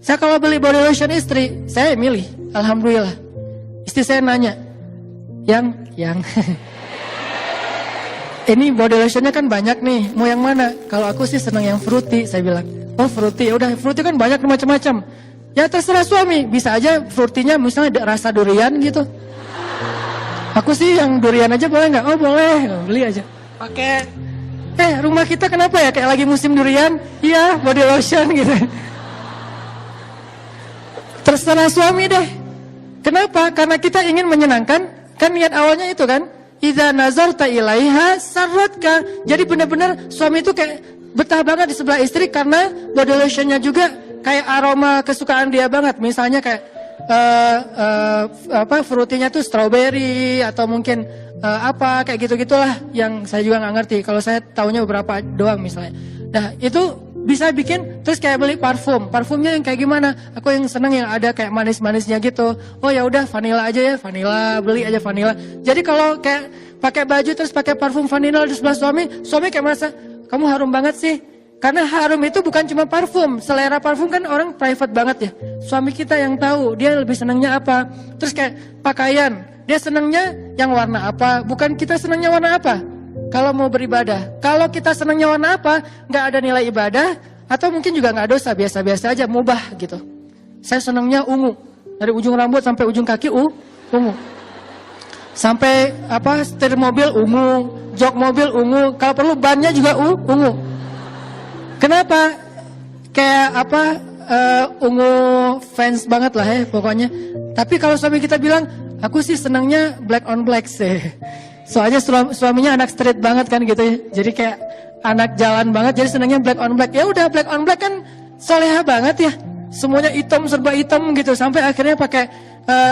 Saya kalau beli body lotion istri, saya milih. Alhamdulillah. Istri saya nanya, yang ini body lotionnya kan banyak nih, mau yang mana? Kalau aku sih senang yang fruity, saya bilang. Oh fruity, udah fruity kan banyak macam-macam. Ya terserah suami, bisa aja fruitynya misalnya rasa durian gitu. Aku sih yang durian aja boleh nggak? Oh boleh, beli aja. Pakai. Rumah kita kenapa ya kayak lagi musim durian? Iya, body lotion gitu. Terserah suami deh. Kenapa? Karena kita ingin menyenangkan. Kan niat awalnya itu kan, idza nazarta ilaiha sarratka. Jadi benar-benar suami itu kayak betah banget di sebelah istri karena body lotionnya juga kayak aroma kesukaan dia banget. Misalnya kayak fruitinya tuh strawberry atau mungkin apa kayak gitu-gitulah yang saya juga nggak ngerti. Kalau saya taunya beberapa doang misalnya. Nah itu bisa bikin terus kayak beli parfumnya yang kayak gimana? Aku yang seneng yang ada kayak manis-manisnya gitu. Oh ya udah vanilla aja ya, vanilla, beli aja vanilla. Jadi kalau kayak pakai baju terus pakai parfum vanilla di sebelah suami kayak merasa kamu harum banget sih. Karena harum itu bukan cuma parfum, selera parfum kan orang private banget ya. Suami kita yang tahu dia lebih senangnya apa. Terus kayak pakaian, dia senangnya yang warna apa, bukan kita senangnya warna apa. Kalau mau beribadah, kalau kita senangnya warna apa, nggak ada nilai ibadah, atau mungkin juga nggak dosa, biasa-biasa aja, mubah gitu. Saya senangnya ungu, dari ujung rambut sampai ujung kaki ungu. Sampai setir mobil ungu, jok mobil ungu, kalau perlu bannya juga ungu. Kenapa? Kayak ungu fans banget lah ya pokoknya. Tapi kalau suami kita bilang, aku sih senangnya black on black sih. Soalnya suaminya anak street banget kan gitu ya. Jadi kayak anak jalan banget, jadi senangnya black on black. Ya udah black on black kan soleha banget ya. Semuanya hitam, serba hitam gitu. Sampai akhirnya pakai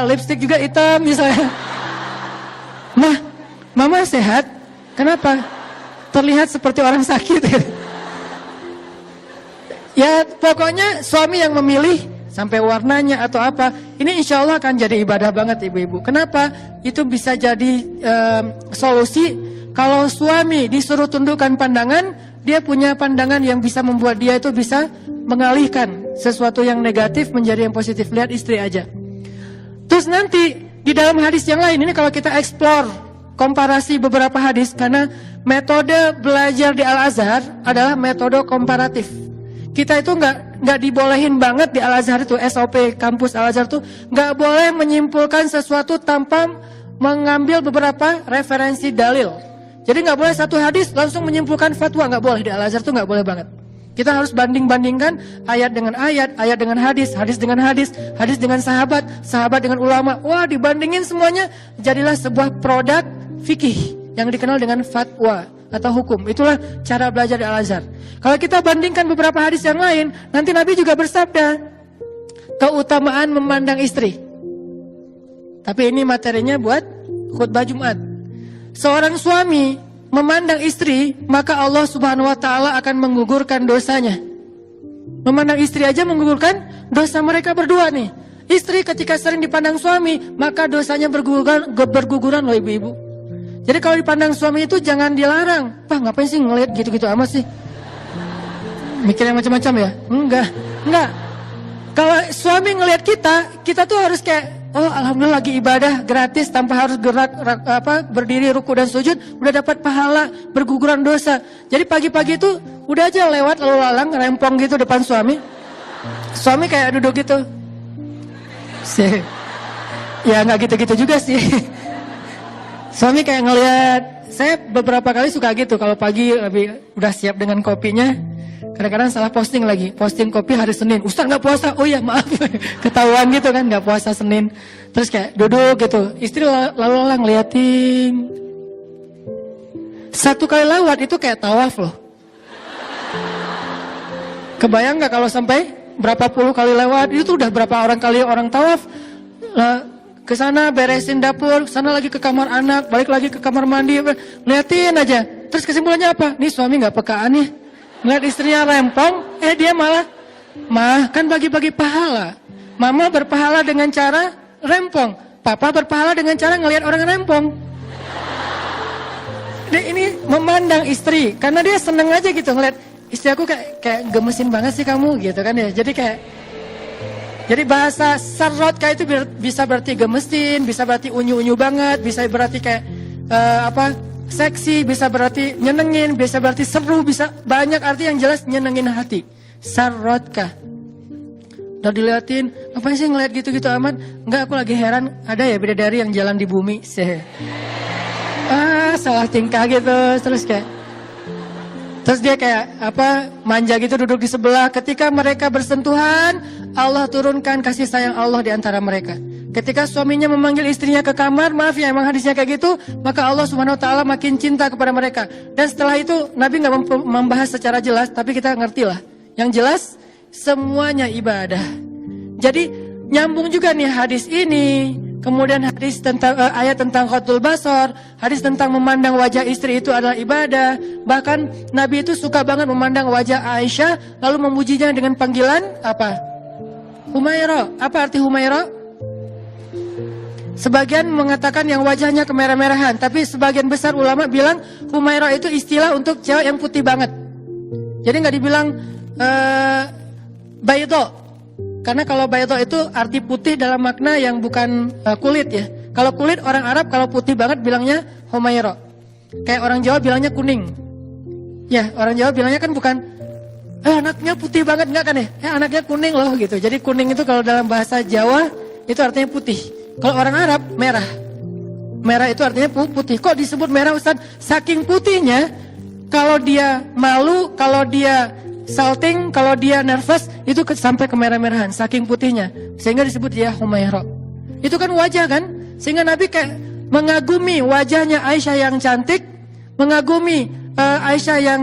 lipstick juga hitam misalnya. Nah, mama sehat. Kenapa? Terlihat seperti orang sakit gitu. Ya pokoknya suami yang memilih sampai warnanya atau apa, ini insya Allah akan jadi ibadah banget ibu-ibu. Kenapa? Itu bisa jadi solusi kalau suami disuruh tundukkan pandangan, dia punya pandangan yang bisa membuat dia itu bisa mengalihkan sesuatu yang negatif menjadi yang positif. Lihat istri aja. Terus nanti di dalam hadis yang lain, ini kalau kita explore, komparasi beberapa hadis, karena metode belajar di Al-Azhar adalah metode komparatif. Kita itu nggak dibolehin banget di Al-Azhar itu, SOP kampus Al-Azhar itu nggak boleh menyimpulkan sesuatu tanpa mengambil beberapa referensi dalil. Jadi nggak boleh satu hadis langsung menyimpulkan fatwa, nggak boleh di Al-Azhar itu, nggak boleh banget. Kita harus banding-bandingkan ayat dengan ayat, ayat dengan hadis, hadis dengan hadis, hadis dengan sahabat, sahabat dengan ulama. Wah, dibandingin semuanya, jadilah sebuah produk fikih yang dikenal dengan fatwa atau hukum. Itulah cara belajar di Al-Azhar. Kalau kita bandingkan beberapa hadis yang lain, nanti Nabi juga bersabda keutamaan memandang istri. Tapi ini materinya buat khutbah Jumat. Seorang suami memandang istri, maka Allah Subhanahu wa taala akan menggugurkan dosanya. Memandang istri aja menggugurkan dosa mereka berdua nih. Istri ketika sering dipandang suami, maka dosanya berguguran loh ibu-ibu. Jadi kalau dipandang suami itu jangan dilarang. Pak, ngapain sih ngeliat gitu-gitu amat sih? Mikir yang macam-macam ya? Enggak. Kalau suami ngeliat kita tuh harus kayak, oh alhamdulillah lagi ibadah gratis tanpa harus gerak berdiri ruku dan sujud, udah dapat pahala, berguguran dosa. Jadi pagi-pagi itu udah aja lewat lalu lalang rempong gitu depan suami. Suami kayak duduk gitu. Ya nggak gitu-gitu juga sih. Suami kayak ngelihat, saya beberapa kali suka gitu kalau pagi udah siap dengan kopinya, kadang-kadang salah posting lagi, posting kopi hari Senin, Ustaz nggak puasa, oh ya maaf, ketahuan gitu kan nggak puasa Senin, terus kayak duduk gitu, istri lalu ngeliatin, satu kali lewat itu kayak tawaf loh, kebayang nggak kalau sampai berapa puluh kali lewat, itu udah berapa orang tawaf, ke sana beresin dapur, sana lagi ke kamar anak, balik lagi ke kamar mandi, liatin aja. Terus kesimpulannya apa? Nih suami nggak pekaan nih, ngeliat istrinya rempong, dia malah, mah kan bagi-bagi pahala. Mama berpahala dengan cara rempong, papa berpahala dengan cara ngelihat orang rempong. Dia ini memandang istri, karena dia seneng aja gitu ngeliat istri aku kayak gemesin banget sih kamu gitu kan ya. Jadi bahasa sarrotka itu bisa berarti gemesin, bisa berarti unyu-unyu banget, bisa berarti kayak seksi, bisa berarti nyenengin, bisa berarti seru, bisa banyak arti yang jelas nyenengin hati. Sarrotka. Udah diliatin, apa sih ngeliat gitu-gitu amat? Enggak, aku lagi heran, ada ya bidadari yang jalan di bumi. Salah tingkah gitu, terus dia kayak manja gitu duduk di sebelah. Ketika mereka bersentuhan, Allah turunkan kasih sayang Allah di antara mereka. Ketika suaminya memanggil istrinya ke kamar, maaf ya emang hadisnya kayak gitu, maka Allah Subhanahu wa taala makin cinta kepada mereka. Dan setelah itu Nabi nggak membahas secara jelas, tapi kita ngerti lah. Yang jelas semuanya ibadah. Jadi nyambung juga nih hadis ini. Kemudian hadis tentang ayat tentang qatul basar, hadis tentang memandang wajah istri itu adalah ibadah. Bahkan Nabi itu suka banget memandang wajah Aisyah lalu memujinya dengan panggilan apa? Humaira. Apa arti Humaira? Sebagian mengatakan yang wajahnya kemerah-merahan, tapi sebagian besar ulama bilang Humaira itu istilah untuk cewek yang putih banget. Jadi nggak dibilang baydo. Karena kalau baydo itu arti putih dalam makna yang bukan kulit ya. Kalau kulit orang Arab, kalau putih banget bilangnya Humaira. Kayak orang Jawa bilangnya kuning. Ya, orang Jawa bilangnya kan bukan anaknya putih banget, enggak kan ya? Anaknya kuning loh gitu. Jadi kuning itu kalau dalam bahasa Jawa itu artinya putih. Kalau orang Arab merah. Merah itu artinya putih. Kok disebut merah Ustaz? Saking putihnya, kalau dia malu, kalau dia salting, kalau dia nervous, itu sampai kemerah-merahan, saking putihnya. Sehingga disebut dia Humaira. Itu kan wajah kan? Sehingga Nabi kayak mengagumi wajahnya Aisyah yang cantik, mengagumi Aisyah yang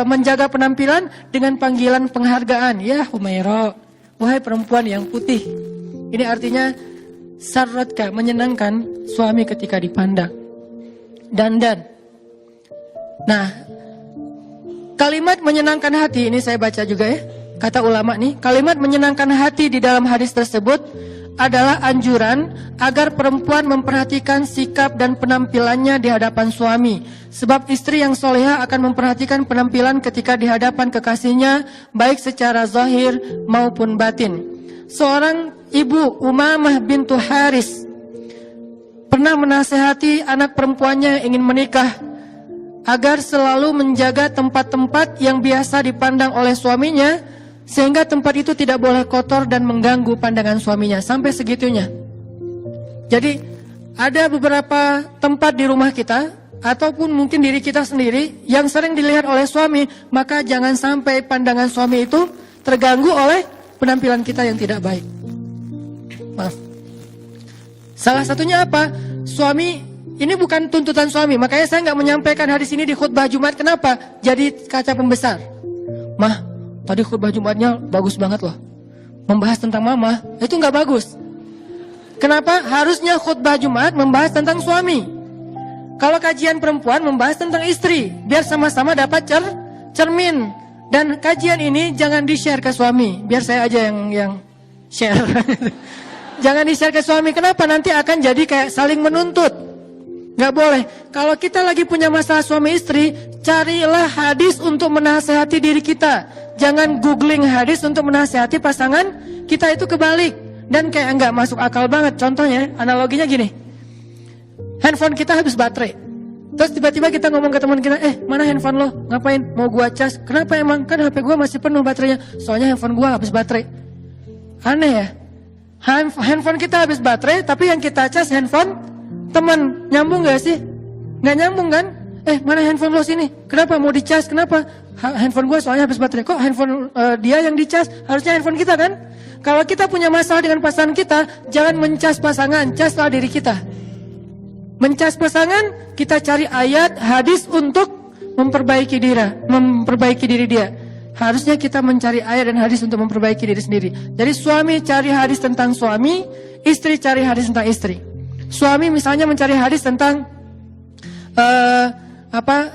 menjaga penampilan dengan panggilan penghargaan. Ya Humaira, wahai perempuan yang putih. Ini artinya sarratka, menyenangkan suami ketika dipandang. Dandan. Nah, Kalimat menyenangkan hati, ini saya baca juga ya, kata ulama nih, kalimat menyenangkan hati di dalam hadis tersebut adalah anjuran agar perempuan memperhatikan sikap dan penampilannya di hadapan suami. Sebab istri yang soleha akan memperhatikan penampilan ketika di hadapan kekasihnya, baik secara zahir maupun batin. Seorang ibu, Umamah bintu Haris, pernah menasehati anak perempuannya yang ingin menikah agar selalu menjaga tempat-tempat yang biasa dipandang oleh suaminya, sehingga tempat itu tidak boleh kotor dan mengganggu pandangan suaminya. Sampai segitunya. Jadi ada beberapa tempat di rumah kita ataupun mungkin diri kita sendiri yang sering dilihat oleh suami, maka jangan sampai pandangan suami itu terganggu oleh penampilan kita yang tidak baik. Maaf. Salah satunya apa? Suami, ini bukan tuntutan suami, makanya saya nggak menyampaikan hadis ini di khutbah Jumat. Kenapa? Jadi kaca pembesar. Mah, tadi khutbah Jumatnya bagus banget loh, membahas tentang mama. Itu nggak bagus. Kenapa? Harusnya khutbah Jumat membahas tentang suami. Kalau kajian perempuan membahas tentang istri, biar sama-sama dapat cermin. Dan kajian ini jangan di-share ke suami, biar saya aja yang share. Jangan di-share ke suami. Kenapa? Nanti akan jadi kayak saling menuntut. Nggak boleh. Kalau kita lagi punya masalah suami istri, carilah hadis untuk menasehati diri kita. Jangan googling hadis untuk menasehati pasangan kita, itu kebalik. Dan kayak nggak masuk akal banget. Contohnya, analoginya gini. Handphone kita habis baterai. Terus tiba-tiba kita ngomong ke teman kita, mana handphone lo? Ngapain? Mau gua cas? Kenapa emang? Kan HP gua masih penuh baterainya. Soalnya handphone gua habis baterai. Aneh ya? Handphone kita habis baterai, tapi yang kita cas handphone teman. Nyambung gak sih? Nggak nyambung kan? Mana handphone lo sini? Kenapa mau dicas? Kenapa? Handphone gua soalnya habis baterai. Kok handphone dia yang dicas? Harusnya handphone kita kan? Kalau kita punya masalah dengan pasangan kita, jangan mencas pasangan, caslah diri kita. Mencas pasangan, kita cari ayat, hadis untuk memperbaiki diri dia. Harusnya kita mencari ayat dan hadis untuk memperbaiki diri sendiri. Jadi suami cari hadis tentang suami, istri cari hadis tentang istri. Suami misalnya mencari hadis tentang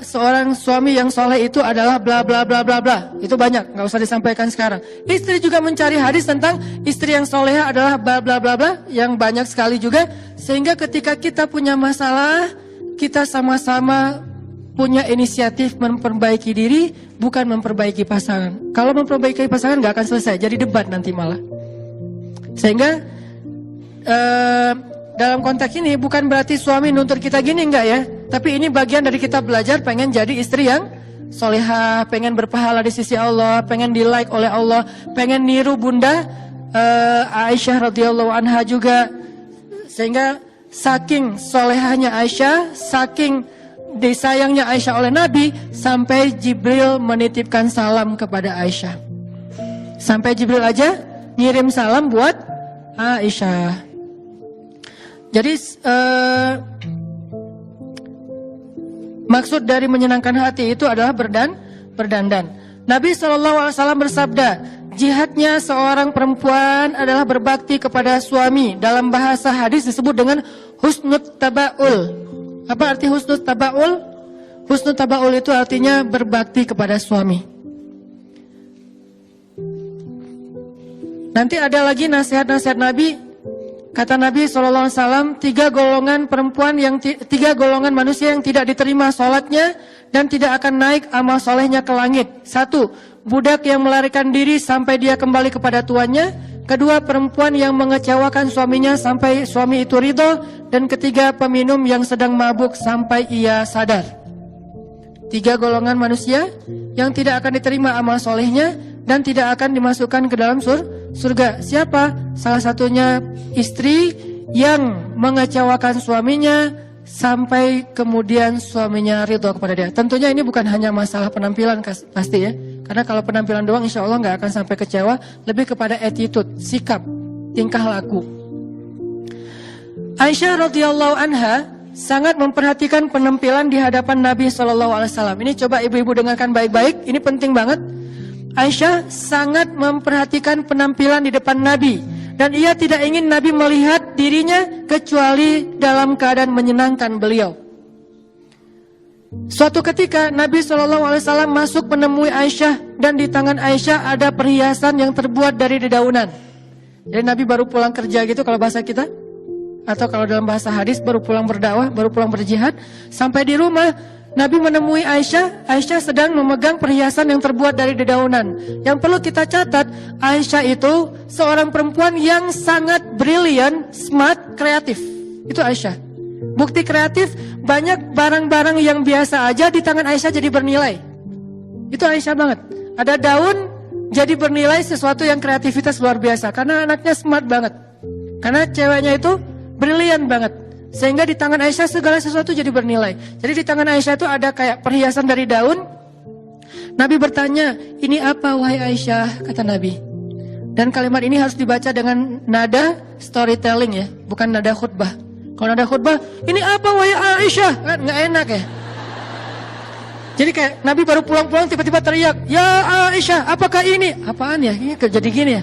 seorang suami yang soleh itu adalah bla bla bla bla bla. Itu banyak, nggak usah disampaikan sekarang. Istri juga mencari hadis tentang istri yang soleha adalah bla bla bla bla, yang banyak sekali juga. Sehingga ketika kita punya masalah, kita sama-sama punya inisiatif memperbaiki diri, bukan memperbaiki pasangan. Kalau memperbaiki pasangan nggak akan selesai, jadi debat nanti malah. Sehingga dalam konteks ini bukan berarti suami nuntut kita gini, enggak ya. Tapi ini bagian dari kita belajar pengen jadi istri yang solehah, pengen berpahala di sisi Allah, pengen di like oleh Allah, pengen niru bunda Aisyah radhiyallahu anha juga. Sehingga saking solehahnya Aisyah, saking disayangnya Aisyah oleh Nabi, sampai Jibril menitipkan salam kepada Aisyah. Sampai Jibril aja ngirim salam buat Aisyah. Jadi maksud dari menyenangkan hati itu adalah berdandan. Nabi SAW bersabda, jihadnya seorang perempuan adalah berbakti kepada suami. Dalam bahasa hadis disebut dengan husnut taba'ul. Apa arti husnut taba'ul? Husnut taba'ul itu artinya berbakti kepada suami. Nanti ada lagi nasihat-nasihat Nabi. Kata Nabi SAW, tiga golongan manusia yang tidak diterima sholatnya dan tidak akan naik amal solehnya ke langit. 1. Budak yang melarikan diri sampai dia kembali kepada tuannya. 2. Perempuan yang mengecewakan suaminya sampai suami itu ridho. Dan 3. Peminum yang sedang mabuk sampai ia sadar. 3 golongan manusia yang tidak akan diterima amal solehnya dan tidak akan dimasukkan ke dalam surga. Siapa? Salah satunya istri yang mengecewakan suaminya sampai kemudian suaminya ridho kepada dia. Tentunya ini bukan hanya masalah penampilan pasti ya. Karena kalau penampilan doang insya Allah nggak akan sampai kecewa. Lebih kepada attitude, sikap, tingkah laku. Aisyah radhiyallahu anha sangat memperhatikan penampilan di hadapan Nabi SAW. Ini coba ibu-ibu dengarkan baik-baik. Ini penting banget. Aisyah sangat memperhatikan penampilan di depan Nabi. Dan ia tidak ingin Nabi melihat dirinya kecuali dalam keadaan menyenangkan beliau. Suatu ketika Nabi SAW masuk menemui Aisyah dan di tangan Aisyah ada perhiasan yang terbuat dari dedaunan. Jadi Nabi baru pulang kerja gitu kalau bahasa kita, atau kalau dalam bahasa hadis baru pulang berdakwah, baru pulang berjihad. Sampai di rumah Nabi menemui Aisyah. Aisyah sedang memegang perhiasan yang terbuat dari dedaunan. Yang perlu kita catat, Aisyah itu seorang perempuan yang sangat brilian, smart, kreatif. Itu Aisyah. Bukti kreatif, banyak barang-barang yang biasa aja di tangan Aisyah jadi bernilai. Itu Aisyah banget. Ada daun jadi bernilai sesuatu yang kreativitas luar biasa. Karena anaknya smart banget. Karena ceweknya itu brilian banget. Sehingga di tangan Aisyah segala sesuatu jadi bernilai. Jadi di tangan Aisyah itu ada kayak perhiasan dari daun. Nabi bertanya, ini apa wahai Aisyah? Kata Nabi. Dan kalimat ini harus dibaca dengan nada storytelling ya, bukan nada khutbah. Kalau nada khutbah, ini apa wahai Aisyah? Kan nggak enak ya. Jadi kayak Nabi baru pulang-pulang tiba-tiba teriak, ya Aisyah, apakah ini? Apaan ya? Ini jadi gini ya.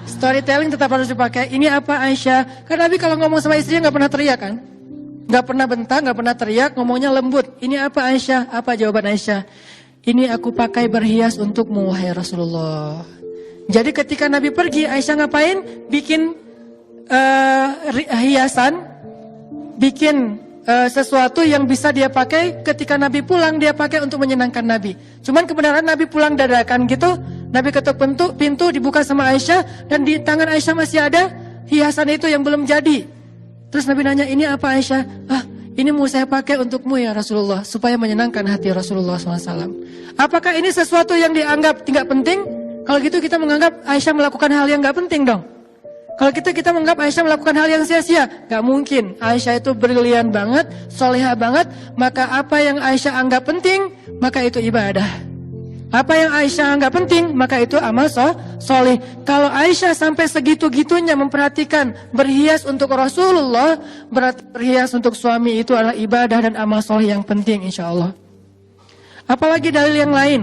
Storytelling tetap harus dipakai. Ini apa Aisyah? Karena Nabi kalau ngomong sama istrinya nggak pernah teriak kan? Nggak pernah bentak, nggak pernah teriak, ngomongnya lembut. Ini apa Aisyah? Apa jawaban Aisyah? Ini aku pakai berhias untukmu wahai Rasulullah. Jadi ketika Nabi pergi, Aisyah ngapain? Bikin hiasan, bikin sesuatu yang bisa dia pakai ketika Nabi pulang, dia pakai untuk menyenangkan Nabi. Cuman kebenaran Nabi pulang dadakan gitu, Nabi ketuk pintu dibuka sama Aisyah, dan di tangan Aisyah masih ada hiasan itu yang belum jadi. Terus Nabi nanya, ini apa Aisyah? Ini mau saya pakai untukmu ya Rasulullah, supaya menyenangkan hati Rasulullah SAW. Apakah ini sesuatu yang dianggap tidak penting? Kalau gitu kita menganggap Aisyah melakukan hal yang gak penting dong. Kalau kita menganggap Aisyah melakukan hal yang sia-sia, gak mungkin. Aisyah itu brilian banget, solehah banget, maka apa yang Aisyah anggap penting, maka itu ibadah. Apa yang Aisyah anggap penting, maka itu amal soleh. Kalau Aisyah sampai segitu-gitunya memperhatikan berhias untuk Rasulullah, berarti berhias untuk suami itu adalah ibadah dan amal soleh yang penting insya Allah. Apalagi dalil yang lain.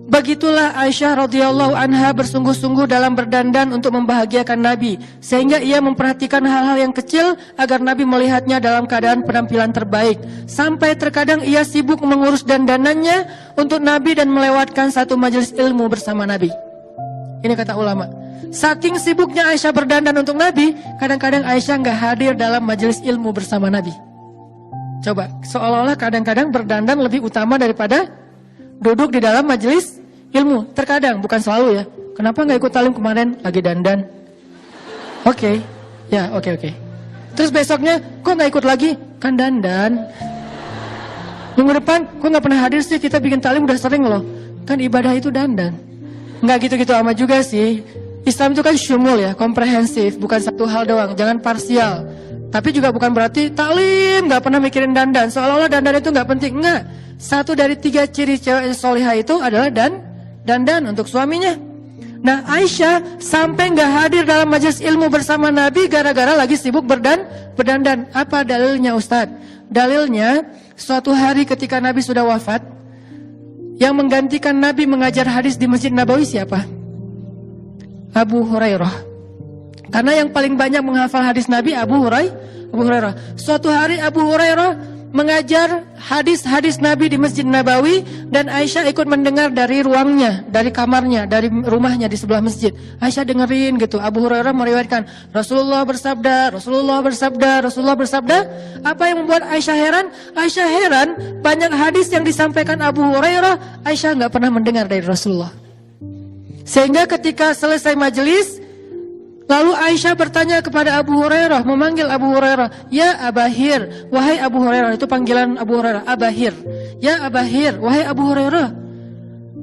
Begitulah Aisyah radhiyallahu anha bersungguh-sungguh dalam berdandan untuk membahagiakan Nabi, sehingga ia memperhatikan hal-hal yang kecil agar Nabi melihatnya dalam keadaan penampilan terbaik. Sampai terkadang ia sibuk mengurus dandanannya untuk Nabi dan melewatkan satu majelis ilmu bersama Nabi. Ini kata ulama. Saking sibuknya Aisyah berdandan untuk Nabi, kadang-kadang Aisyah nggak hadir dalam majelis ilmu bersama Nabi. Coba, seolah-olah kadang-kadang berdandan lebih utama daripada duduk di dalam majelis ilmu. Terkadang, bukan selalu ya. Kenapa nggak ikut talim kemarin? Lagi dandan. Oke. Terus besoknya, kok nggak ikut lagi? Kan dandan. Minggu depan, kok nggak pernah hadir sih? Kita bikin talim udah sering loh. Kan ibadah itu dandan. Nggak gitu-gitu amat juga sih. Islam itu kan syumul ya, komprehensif. Bukan satu hal doang, jangan parsial. Tapi juga bukan berarti talim nggak pernah mikirin dandan. Seolah-olah dandan itu nggak penting. Enggak. Satu dari 3 ciri cewek solihah itu adalah dandan untuk suaminya. Nah Aisyah sampai nggak hadir dalam majelis ilmu bersama Nabi gara-gara lagi sibuk berdandan. Apa dalilnya Ustadz? Dalilnya suatu hari ketika Nabi sudah wafat, yang menggantikan Nabi mengajar hadis di Masjid Nabawi siapa? Abu Hurairah. Karena yang paling banyak menghafal hadis Nabi Abu Hurairah. Suatu hari Abu Hurairah mengajar hadis-hadis Nabi di Masjid Nabawi, dan Aisyah ikut mendengar dari ruangnya, dari kamarnya, dari rumahnya di sebelah masjid. Aisyah dengerin gitu. Abu Hurairah meriwayatkan Rasulullah bersabda. Apa yang membuat Aisyah heran? Aisyah heran banyak hadis yang disampaikan Abu Hurairah Aisyah nggak pernah mendengar dari Rasulullah. Sehingga ketika selesai majelis, lalu Aisyah bertanya kepada Abu Hurairah, memanggil Abu Hurairah, ya Abahir, wahai Abu Hurairah. Itu panggilan Abu Hurairah, Abahir. Ya Abahir, wahai Abu Hurairah,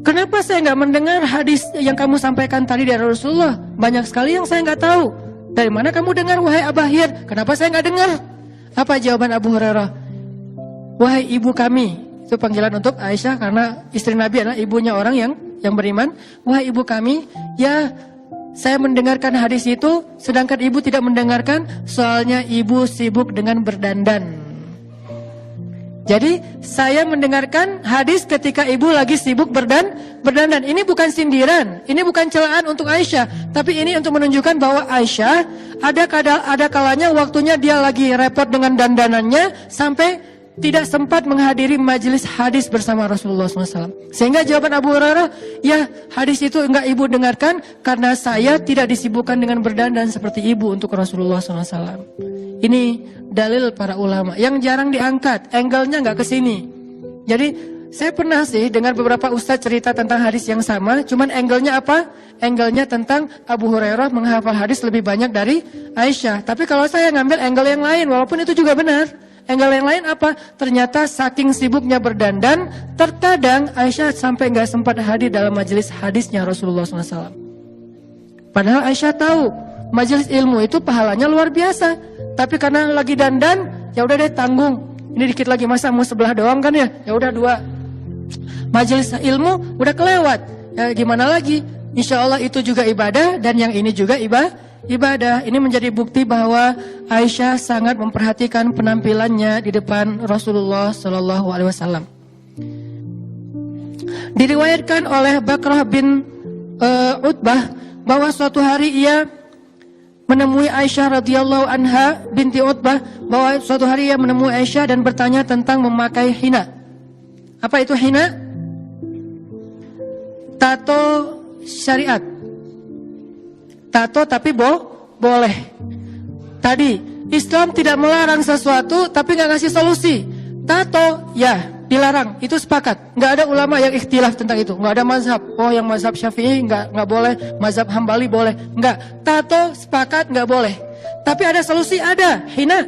kenapa saya nggak mendengar hadis yang kamu sampaikan tadi dari Rasulullah? Banyak sekali yang saya nggak tahu. Dari mana kamu dengar wahai Abahir? Kenapa saya nggak dengar? Apa jawaban Abu Hurairah? Wahai ibu kami. Itu panggilan untuk Aisyah karena istri Nabi adalah ibunya orang yang beriman. Wahai ibu kami, ya saya mendengarkan hadis itu, sedangkan ibu tidak mendengarkan, soalnya ibu sibuk dengan berdandan. Jadi saya mendengarkan hadis ketika ibu lagi sibuk berdandan. Ini bukan sindiran, ini bukan celaan untuk Aisyah, tapi ini untuk menunjukkan bahwa Aisyah ada kalanya waktunya dia lagi repot dengan dandanannya, sampai tidak sempat menghadiri majelis hadis bersama Rasulullah SAW. Sehingga jawaban Abu Hurairah, ya hadis itu enggak ibu dengarkan karena saya tidak disibukkan dengan berdandan seperti ibu untuk Rasulullah SAW. Ini dalil para ulama yang jarang diangkat, angle-nya enggak ke sini. Jadi saya pernah sih dengar beberapa ustadz cerita tentang hadis yang sama, cuman angle-nya apa? Angle-nya tentang Abu Hurairah menghafal hadis lebih banyak dari Aisyah. Tapi kalau saya ngambil angle yang lain, walaupun itu juga benar. Angle yang lain apa? Ternyata saking sibuknya berdandan, terkadang Aisyah sampai nggak sempat hadir dalam majelis hadisnya Rasulullah SAW. Padahal Aisyah tahu majelis ilmu itu pahalanya luar biasa. Tapi karena lagi dandan, ya udah deh tanggung. Ini dikit lagi masa mau sebelah doang kan ya? Ya udah 2. Majelis ilmu udah kelewat. Ya gimana lagi? Insya Allah itu juga ibadah dan yang ini juga ibadah. Ini menjadi bukti bahwa Aisyah sangat memperhatikan penampilannya di depan Rasulullah Shallallahu Alaihi Wasallam. Diriwayatkan oleh Bakrah bin Utbah bahwa suatu hari ia menemui Aisyah radhiyallahu anha binti Utbah, bahwa suatu hari ia menemui Aisyah dan bertanya tentang memakai hina. Apa itu hina? Tato syariat. Tato tapi boleh. Tadi Islam tidak melarang sesuatu tapi nggak ngasih solusi. Tato ya dilarang, itu sepakat. Nggak ada ulama yang ikhtilaf tentang itu. Nggak ada mazhab. Oh yang mazhab Syafi'i nggak boleh, mazhab Hambali boleh. Nggak. Tato sepakat nggak boleh. Tapi ada solusi, ada hina.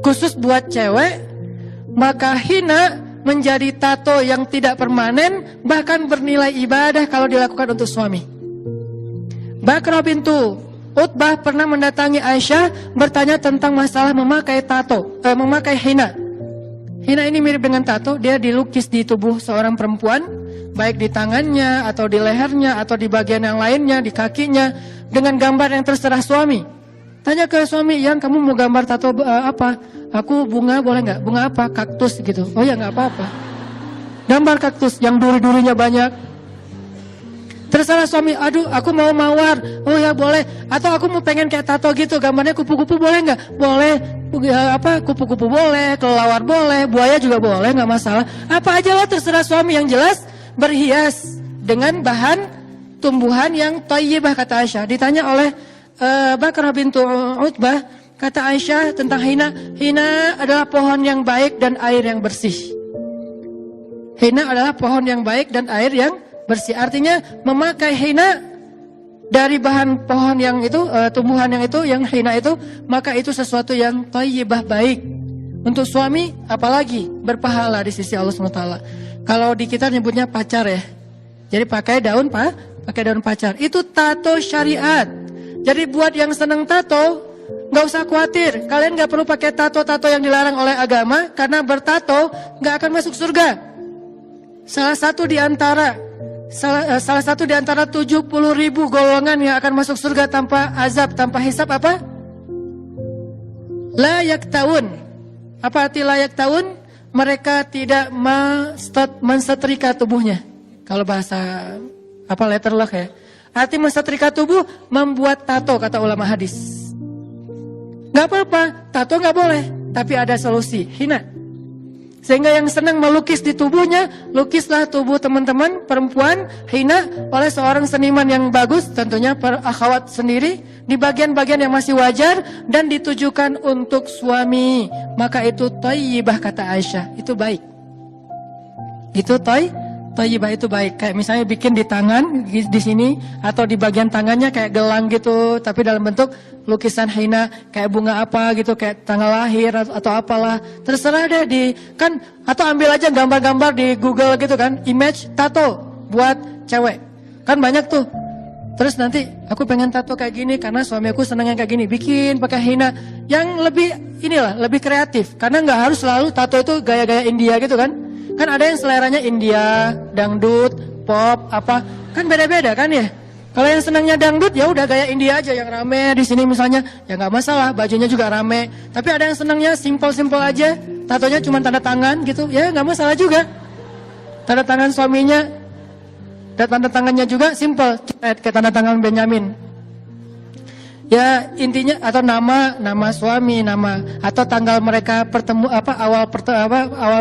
Khusus buat cewek, maka hina menjadi tato yang tidak permanen, bahkan bernilai ibadah kalau dilakukan untuk suami. Bakrah bintu Utbah pernah mendatangi Aisyah bertanya tentang masalah memakai tato, memakai hina. Hina ini mirip dengan tato, dia dilukis di tubuh seorang perempuan, baik di tangannya atau di lehernya atau di bagian yang lainnya, di kakinya, dengan gambar yang terserah suami. Tanya ke suami, yang kamu mau gambar tato apa? Aku bunga boleh nggak? Bunga apa? Kaktus gitu. Oh ya nggak apa-apa. Gambar kaktus yang duri-durinya banyak. Terserah suami. Aduh, aku mau mawar. Oh ya boleh. Atau aku mau pengen kayak tato gitu. Gambarnya kupu-kupu boleh nggak? Boleh. Apa? Kupu-kupu boleh. Kelelawar boleh. Buaya juga boleh. Nggak masalah. Apa aja lah terserah suami, yang jelas berhias dengan bahan tumbuhan yang thayyibah, kata Aisyah. Ditanya oleh Bakrah bintu Utbah, kata Aisyah tentang hina. Hina adalah pohon yang baik dan air yang bersih. Hina adalah pohon yang baik dan air yang bersih. Artinya memakai hina dari bahan pohon yang itu, tumbuhan yang itu, yang hina itu, maka itu sesuatu yang thayyibah, baik. Untuk suami apalagi berpahala di sisi Allah SWT. Kalau di kita nyebutnya pacar ya. Jadi pakai daun pacar. Itu tato syariat. Jadi buat yang senang tato, nggak usah khawatir. Kalian nggak perlu pakai tato-tato yang dilarang oleh agama, karena bertato nggak akan masuk surga. Salah satu di antara 70.000 golongan yang akan masuk surga tanpa azab, tanpa hisab apa? La yaktaun. Apa arti la yaktaun? Mereka tidak mensetrika tubuhnya. Kalau bahasa letterlock ya. Arti mensetrika tubuh, membuat tato, kata ulama hadis. Gak apa-apa, tato gak boleh, tapi ada solusi, hina. Sehingga yang senang melukis di tubuhnya, lukislah tubuh teman-teman perempuan hina oleh seorang seniman yang bagus, tentunya akhwat sendiri, di bagian-bagian yang masih wajar dan ditujukan untuk suami. Maka itu thayyibah, kata Aisyah, itu baik. Itu thayyibah, itu baik. Kayak misalnya bikin di tangan di sini atau di bagian tangannya kayak gelang gitu, tapi dalam bentuk lukisan hina, kayak bunga apa gitu, kayak tanggal lahir atau apalah. Terserah deh atau ambil aja gambar-gambar di Google gitu kan, image tato buat cewek. Kan banyak tuh. Terus nanti aku pengen tato kayak gini karena suami aku senang yang kayak gini. Bikin pakai hina yang lebih kreatif. Karena nggak harus selalu tato itu gaya-gaya India gitu kan. Kan ada yang seleranya India, dangdut, pop, apa, kan beda-beda kan ya. Kalau yang senangnya dangdut ya udah gaya India aja yang rame di sini misalnya, ya nggak masalah, bajunya juga rame. Tapi ada yang senangnya simpel-simpel aja, tatonya cuma tanda tangan gitu, ya nggak masalah juga. Tanda tangan suaminya, dan tanda tangannya juga simpel, kayak tanda tangan Benyamin. Ya intinya atau nama suami, nama atau tanggal mereka awal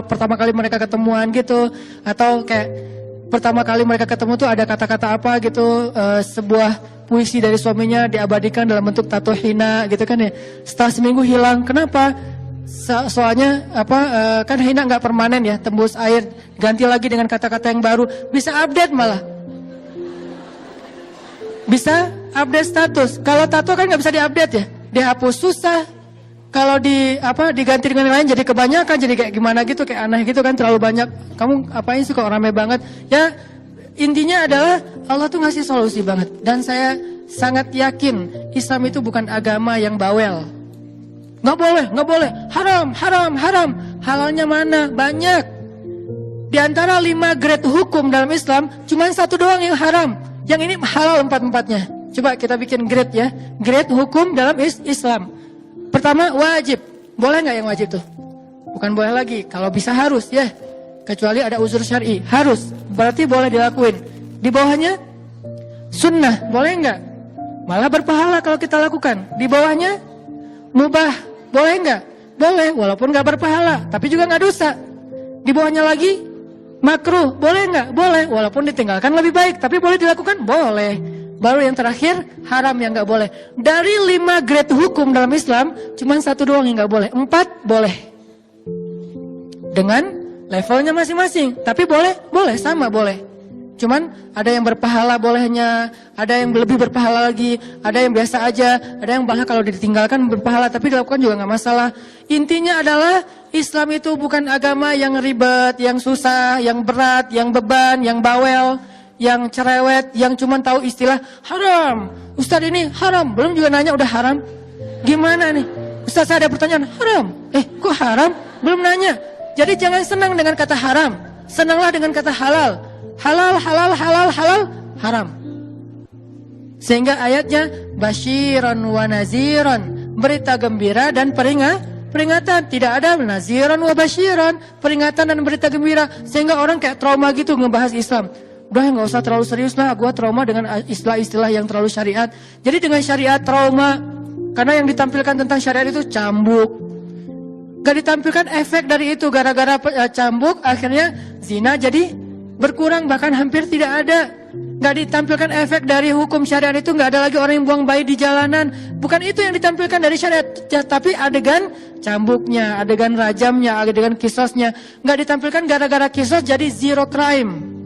pertama kali mereka ketemuan gitu, atau kayak pertama kali mereka ketemu tuh ada kata-kata apa gitu, sebuah puisi dari suaminya diabadikan dalam bentuk tato hina gitu kan ya. Setelah seminggu hilang, kenapa? Soalnya kan hina nggak permanen ya, tembus air, ganti lagi dengan kata-kata yang baru, bisa update malah. Bisa update status. Kalau tato kan nggak bisa diupdate ya, dihapus susah. Kalau diganti dengan yang lain jadi kebanyakan, jadi kayak gimana gitu, kayak aneh gitu kan, terlalu banyak. Kamu apain sih kok rame banget? Ya intinya adalah Allah tuh ngasih solusi banget. Dan saya sangat yakin Islam itu bukan agama yang bawel. Nggak boleh, haram. Halalnya mana? Banyak. Di antara 5 grade hukum dalam Islam, cuma 1 doang yang haram. Yang ini halal 4-4-nya. Coba kita bikin grade ya. Grade hukum dalam Islam. Pertama, wajib. Boleh nggak yang wajib tuh? Bukan boleh lagi. Kalau bisa harus ya. Kecuali ada uzur syar'i. Harus. Berarti boleh dilakuin. Di bawahnya, sunnah. Boleh nggak? Malah berpahala kalau kita lakukan. Di bawahnya, mubah. Boleh nggak? Boleh. Walaupun nggak berpahala. Tapi juga nggak dosa. Di bawahnya lagi, makruh, boleh nggak? Boleh, walaupun ditinggalkan lebih baik, tapi boleh dilakukan? Boleh. Baru yang terakhir, haram yang nggak boleh. Dari 5 grade hukum dalam Islam, cuma 1 doang yang nggak boleh. 4 boleh. Dengan levelnya masing-masing, tapi boleh, sama boleh. Cuman ada yang berpahala bolehnya, ada yang lebih berpahala lagi, ada yang biasa aja, ada yang bahkan kalau ditinggalkan berpahala, tapi dilakukan juga nggak masalah. Intinya adalah Islam itu bukan agama yang ribet, yang susah, yang berat, yang beban, yang bawel, yang cerewet, yang cuma tahu istilah haram. Ustaz ini haram, belum juga nanya udah haram. Gimana nih? Ustaz saya ada pertanyaan, haram. Kok haram? Belum nanya. Jadi jangan senang dengan kata haram, senanglah dengan kata halal. Halal, haram. Sehingga ayatnya basyiran wa naziran, berita gembira dan peringatan. Tidak ada naziran wa basyiran, peringatan dan berita gembira. Sehingga orang kayak trauma gitu ngebahas Islam. Udah nggak usah terlalu serius lah, gua trauma dengan istilah-istilah yang terlalu syariat. Jadi dengan syariat trauma, karena yang ditampilkan tentang syariat itu cambuk. Gak ditampilkan efek dari itu, gara-gara cambuk akhirnya zina jadi berkurang, bahkan hampir tidak ada. Gak ditampilkan efek dari hukum syariat itu, gak ada lagi orang yang buang bayi di jalanan. Bukan itu yang ditampilkan dari syariat, tapi adegan cambuknya, adegan rajamnya, adegan kisosnya. Gak ditampilkan gara-gara kisos jadi zero crime.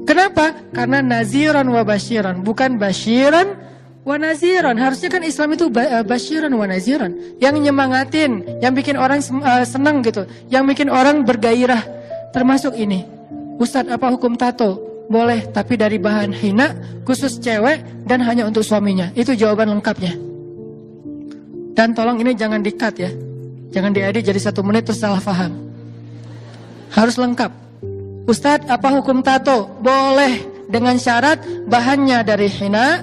Kenapa? Karena naziran wa basyiran, bukan basyiran wa naziran. Harusnya kan Islam itu basyiran wa naziran, yang nyemangatin, yang bikin orang senang gitu, yang bikin orang bergairah. Termasuk ini, Ustadz apa hukum tato? Boleh, tapi dari bahan hina, khusus cewek dan hanya untuk suaminya. Itu jawaban lengkapnya. Dan tolong ini jangan di-cut ya, jangan diedit jadi 1 menit terus salah paham. Harus lengkap. Ustadz apa hukum tato? Boleh, dengan syarat bahannya dari hina,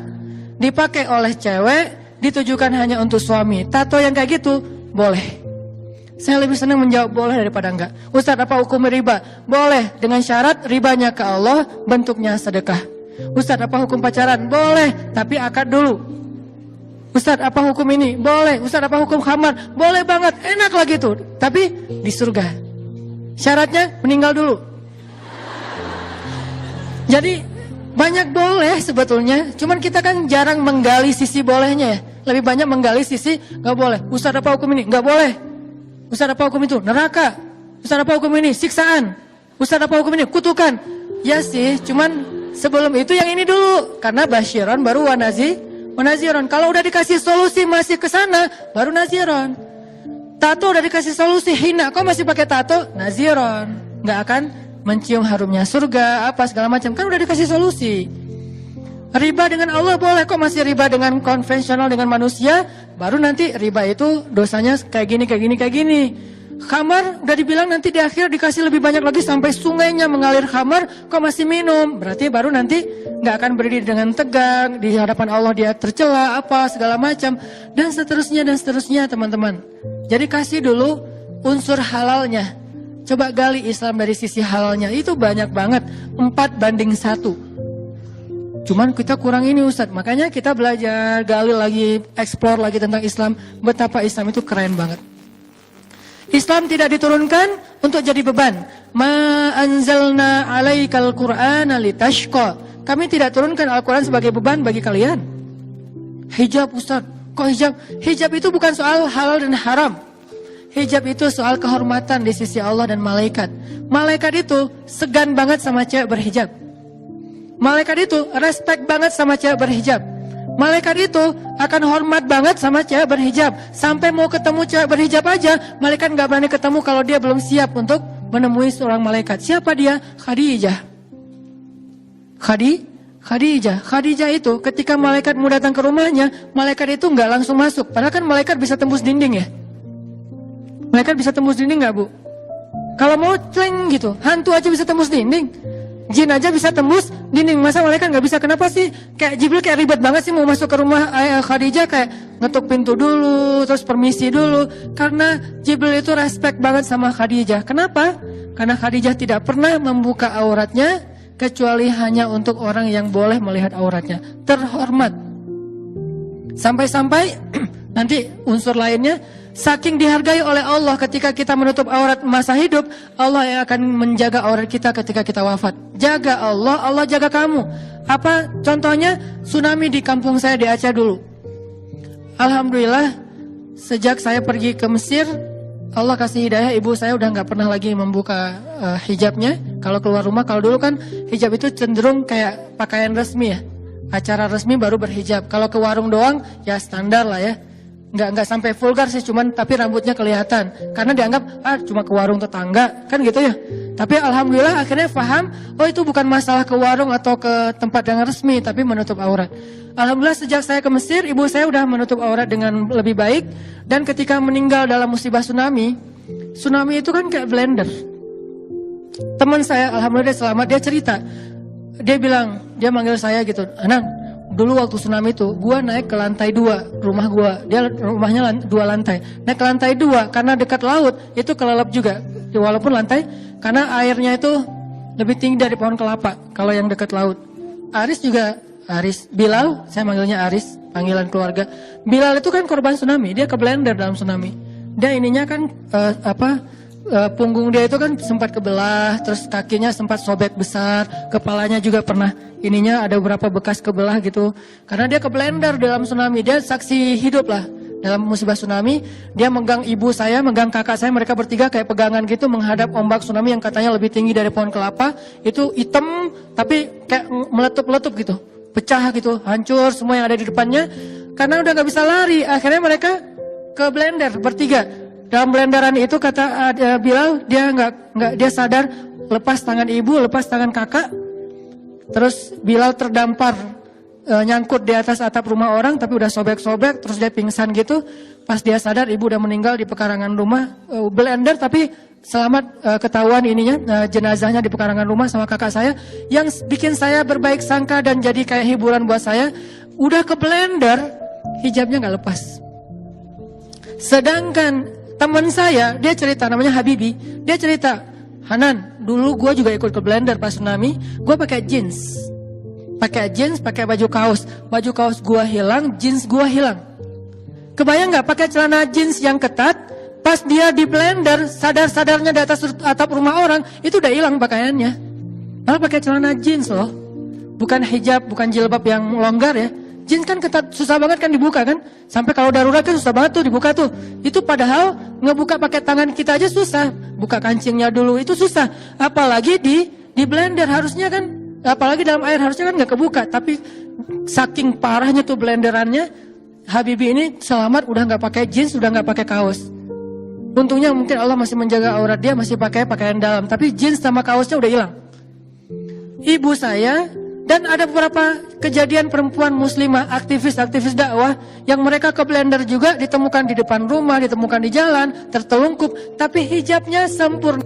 dipakai oleh cewek, ditujukan hanya untuk suami. Tato yang kayak gitu boleh. Saya lebih senang menjawab boleh daripada enggak. Ustadz apa hukum riba? Boleh, dengan syarat ribanya ke Allah, bentuknya sedekah. Ustadz apa hukum pacaran? Boleh, tapi akad dulu. Ustadz apa hukum ini? Boleh. Ustadz apa hukum khamar? Boleh banget, enak lagi tuh, tapi di surga. Syaratnya meninggal dulu. Jadi banyak boleh sebetulnya, cuman kita kan jarang menggali sisi bolehnya ya. Lebih banyak menggali sisi nggak boleh. Ustadz apa hukum ini? Nggak boleh. Ustadz apa hukum itu? Neraka. Ustadz apa hukum ini? Siksaan. Ustadz apa hukum ini? Kutukan. Ya sih, cuman sebelum itu yang ini dulu. Karena basyiran baru wanaziron. Kalau udah dikasih solusi masih ke sana, baru naziron. Tato udah dikasih solusi hina, kok masih pakai tato? Naziron. Nggak akan mencium harumnya surga, apa segala macam. Kan udah dikasih solusi. Riba dengan Allah boleh, kok masih riba dengan konvensional dengan manusia? Baru nanti riba itu dosanya kayak gini. Khamar udah dibilang nanti di akhir dikasih lebih banyak lagi sampai sungainya mengalir khamar, kok masih minum? Berarti baru nanti nggak akan berdiri dengan tegang di hadapan Allah, dia tercela apa segala macam dan seterusnya teman-teman. Jadi kasih dulu unsur halalnya. Coba gali Islam dari sisi halalnya, itu banyak banget, 4:1. Cuman kita kurang ini Ustadz. Makanya kita belajar, gali lagi, explore lagi tentang Islam. Betapa Islam itu keren banget. Islam tidak diturunkan untuk jadi beban. Ma anzalna alaikal qur'ana litashqa. Kami tidak turunkan Al-Quran sebagai beban bagi kalian. Hijab Ustadz. Kok hijab? Hijab itu bukan soal halal dan haram. Hijab itu soal kehormatan di sisi Allah dan malaikat. Malaikat itu segan banget sama cewek berhijab. Malaikat itu respect banget sama cewek berhijab. Malaikat itu akan hormat banget sama cewek berhijab. Sampai mau ketemu cewek berhijab aja, malaikat gak berani ketemu kalau dia belum siap untuk menemui seorang malaikat. Siapa dia? Khadijah. Khadijah itu ketika malaikat mau datang ke rumahnya, malaikat itu gak langsung masuk. Padahal kan malaikat bisa tembus dinding ya. Malaikat bisa tembus dinding gak Bu? Kalau mau cleng gitu, hantu aja bisa tembus dinding. Jin aja bisa tembus dinding, masa malaikat gak bisa? Kenapa sih? Kayak Jibril kayak ribet banget sih mau masuk ke rumah Khadijah, kayak ngetuk pintu dulu, terus permisi dulu. Karena Jibril itu respect banget sama Khadijah. Kenapa? Karena Khadijah tidak pernah membuka auratnya, kecuali hanya untuk orang yang boleh melihat auratnya. Terhormat. Sampai-sampai nanti unsur lainnya, saking dihargai oleh Allah ketika kita menutup aurat masa hidup, Allah yang akan menjaga aurat kita ketika kita wafat. Jaga Allah, Allah jaga kamu. Apa contohnya? Tsunami di kampung saya di Aceh dulu. Alhamdulillah, sejak saya pergi ke Mesir, Allah kasih hidayah, ibu saya udah gak pernah lagi membuka hijabnya. Kalau keluar rumah, kalau dulu kan hijab itu cenderung kayak pakaian resmi ya. Acara resmi baru berhijab. Kalau ke warung doang, ya standar lah ya. Nggak sampai vulgar sih, cuman tapi rambutnya kelihatan karena dianggap cuma ke warung tetangga kan gitu ya. Tapi alhamdulillah akhirnya paham, oh itu bukan masalah ke warung atau ke tempat yang resmi, tapi menutup aurat. Alhamdulillah sejak saya ke Mesir, ibu saya udah menutup aurat dengan lebih baik. Dan ketika meninggal dalam musibah tsunami itu kan kayak blender. Teman saya alhamdulillah dia selamat, dia cerita, dia bilang, dia manggil saya gitu, Anang, dulu waktu tsunami itu, gua naik ke lantai 2 rumah gua. Dia rumahnya 2 lantai. Naik ke lantai 2 karena dekat laut, itu kelelep juga. Walaupun lantai, karena airnya itu lebih tinggi dari pohon kelapa kalau yang dekat laut. Aris, Bilal, saya manggilnya Aris, panggilan keluarga. Bilal itu kan korban tsunami, dia ke blender dalam tsunami. Dia ininya kan punggung dia itu kan sempat kebelah, terus kakinya sempat sobek besar, kepalanya juga pernah ininya ada beberapa bekas kebelah gitu. Karena dia ke blender dalam tsunami, dia saksi hidup lah dalam musibah tsunami. Dia megang ibu saya, megang kakak saya, mereka bertiga kayak pegangan gitu menghadap ombak tsunami yang katanya lebih tinggi dari pohon kelapa. Itu hitam tapi kayak meletup-letup gitu, pecah gitu, hancur semua yang ada di depannya. Karena udah gak bisa lari, akhirnya mereka ke blender bertiga. Dalam blenderan itu kata Bilal, dia sadar, lepas tangan ibu, lepas tangan kakak. Terus Bilal terdampar, nyangkut di atas atap rumah orang, tapi udah sobek-sobek, terus dia pingsan gitu. Pas dia sadar, ibu udah meninggal di pekarangan rumah, blender tapi selamat, ketahuan ininya, jenazahnya di pekarangan rumah sama kakak saya. Yang bikin saya berbaik sangka dan jadi kayak hiburan buat saya, udah ke blender, hijabnya gak lepas. Sedangkan teman saya, dia cerita, namanya Habibi, dia cerita, Hanan, dulu gue juga ikut ke blender pas tsunami, gue pakai jeans, pakai baju kaos gue hilang, jeans gue hilang. Kebayang nggak pakai celana jeans yang ketat, pas dia di blender, sadar-sadarnya di atas atap rumah orang, itu udah hilang pakaiannya. Malah pakai celana jeans loh, bukan hijab, bukan jilbab yang longgar ya. Jeans kan ketat, susah banget kan dibuka kan. Sampai kalau darurat kan susah banget tuh dibuka tuh. Itu padahal ngebuka pakai tangan kita aja susah. Buka kancingnya dulu itu susah. Apalagi di blender harusnya kan, apalagi dalam air harusnya kan gak kebuka. Tapi saking parahnya tuh blenderannya, Habibi ini selamat udah gak pakai jeans, udah gak pakai kaos. Untungnya mungkin Allah masih menjaga aurat dia, masih pakai pakaian dalam. Tapi jeans sama kaosnya udah hilang. Ibu saya. Dan ada beberapa kejadian perempuan muslimah, aktivis dakwah, yang mereka ke blender juga, ditemukan di depan rumah, ditemukan di jalan, tertelungkup, tapi hijabnya sempurna.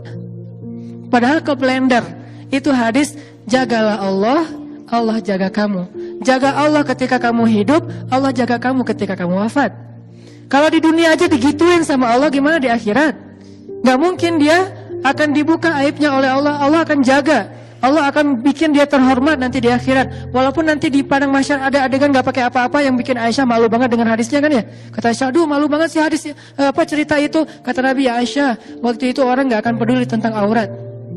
Padahal ke blender, itu hadis, jagalah Allah, Allah jaga kamu. Jaga Allah ketika kamu hidup, Allah jaga kamu ketika kamu wafat. Kalau di dunia aja digituin sama Allah, gimana di akhirat? Gak mungkin dia akan dibuka aibnya oleh Allah, Allah akan jaga. Allah akan bikin dia terhormat nanti di akhirat. Walaupun nanti di padang mahsyar ada adegan gak pakai apa-apa yang bikin Aisyah malu banget dengan hadisnya kan ya. Kata Aisyah, aduh malu banget sih hadis cerita itu. Kata Nabi, ya Aisyah, waktu itu orang gak akan peduli tentang aurat.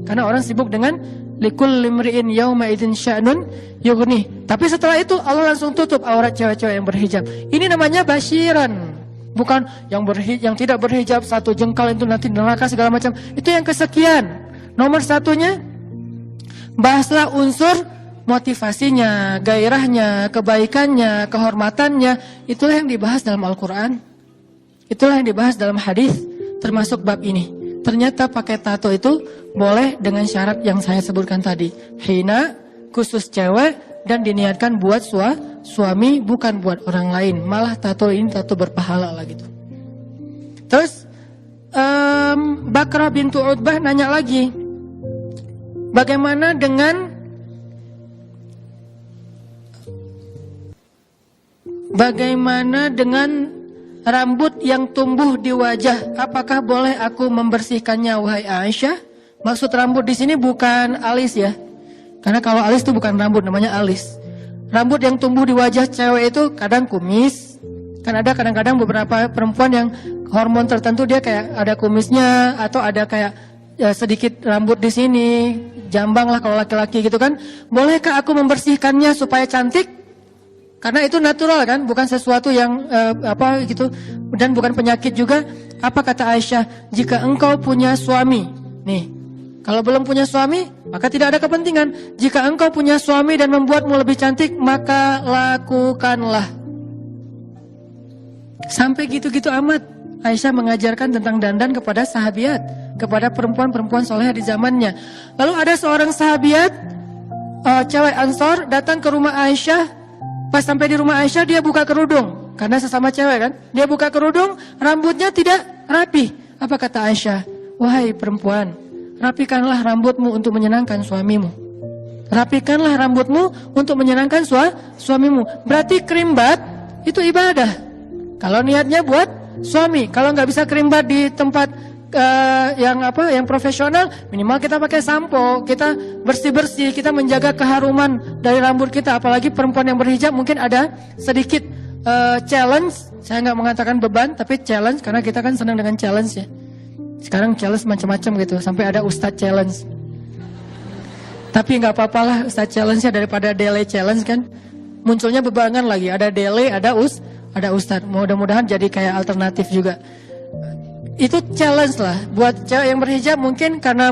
Karena orang sibuk dengan likulli imri'in yauma idzin sya'nun yughni. Tapi setelah itu Allah langsung tutup aurat cewek-cewek yang berhijab. Ini namanya basyiran. Bukan yang tidak berhijab 1 jengkal itu nanti neraka segala macam. Itu yang kesekian. Nomor satunya, bahaslah unsur motivasinya, gairahnya, kebaikannya, kehormatannya. Itulah yang dibahas dalam Al-Quran. Itulah yang dibahas dalam hadis, termasuk bab ini. Ternyata pakai tato itu boleh dengan syarat yang saya sebutkan tadi. Hina, khusus cewek, dan diniatkan buat suami, bukan buat orang lain. Malah tato ini tato berpahala lah gitu. Terus Bakrah bintu Utbah nanya lagi, bagaimana dengan rambut yang tumbuh di wajah? Apakah boleh aku membersihkannya, wahai Aisyah? Maksud rambut di sini bukan alis ya. Karena kalau alis itu bukan rambut, namanya alis. Rambut yang tumbuh di wajah cewek itu kadang kumis. Kan ada kadang-kadang beberapa perempuan yang hormon tertentu dia kayak ada kumisnya atau ada kayak sedikit rambut di sini, jambang lah kalau laki-laki gitu kan. Bolehkah aku membersihkannya supaya cantik? Karena itu natural kan, bukan sesuatu yang apa gitu, dan bukan penyakit juga. Apa kata Aisyah? Jika engkau punya suami, nih, kalau belum punya suami, maka tidak ada kepentingan. Jika engkau punya suami dan membuatmu lebih cantik, maka lakukanlah. Sampai gitu-gitu amat Aisyah mengajarkan tentang dandan kepada sahabiat, kepada perempuan-perempuan soleh di zamannya. Lalu ada seorang sahabiat, cewek Ansor, datang ke rumah Aisyah. Pas sampai di rumah Aisyah, dia buka kerudung. Karena sesama cewek kan. Dia buka kerudung, rambutnya tidak rapi. Apa kata Aisyah? Wahai perempuan, rapikanlah rambutmu untuk menyenangkan suamimu. Rapikanlah rambutmu untuk menyenangkan suamimu. Berarti kerimbat itu ibadah. Kalau niatnya buat suami. Kalau nggak bisa kerimbat di tempat yang profesional, minimal kita pakai sampo, kita bersih-bersih, kita menjaga keharuman dari rambut kita. Apalagi perempuan yang berhijab mungkin ada sedikit challenge. Saya nggak mengatakan beban, tapi challenge karena kita kan senang dengan challenge ya. Sekarang challenge macam-macam gitu, sampai ada Ustadz challenge. Tapi nggak apa-apa lah Ustadz challenge-nya daripada delay challenge kan. Munculnya bebangan lagi, ada delay, ada Ustadz. Mudah-mudahan jadi kayak alternatif juga. Itu challenge lah buat cewek yang berhijab, mungkin karena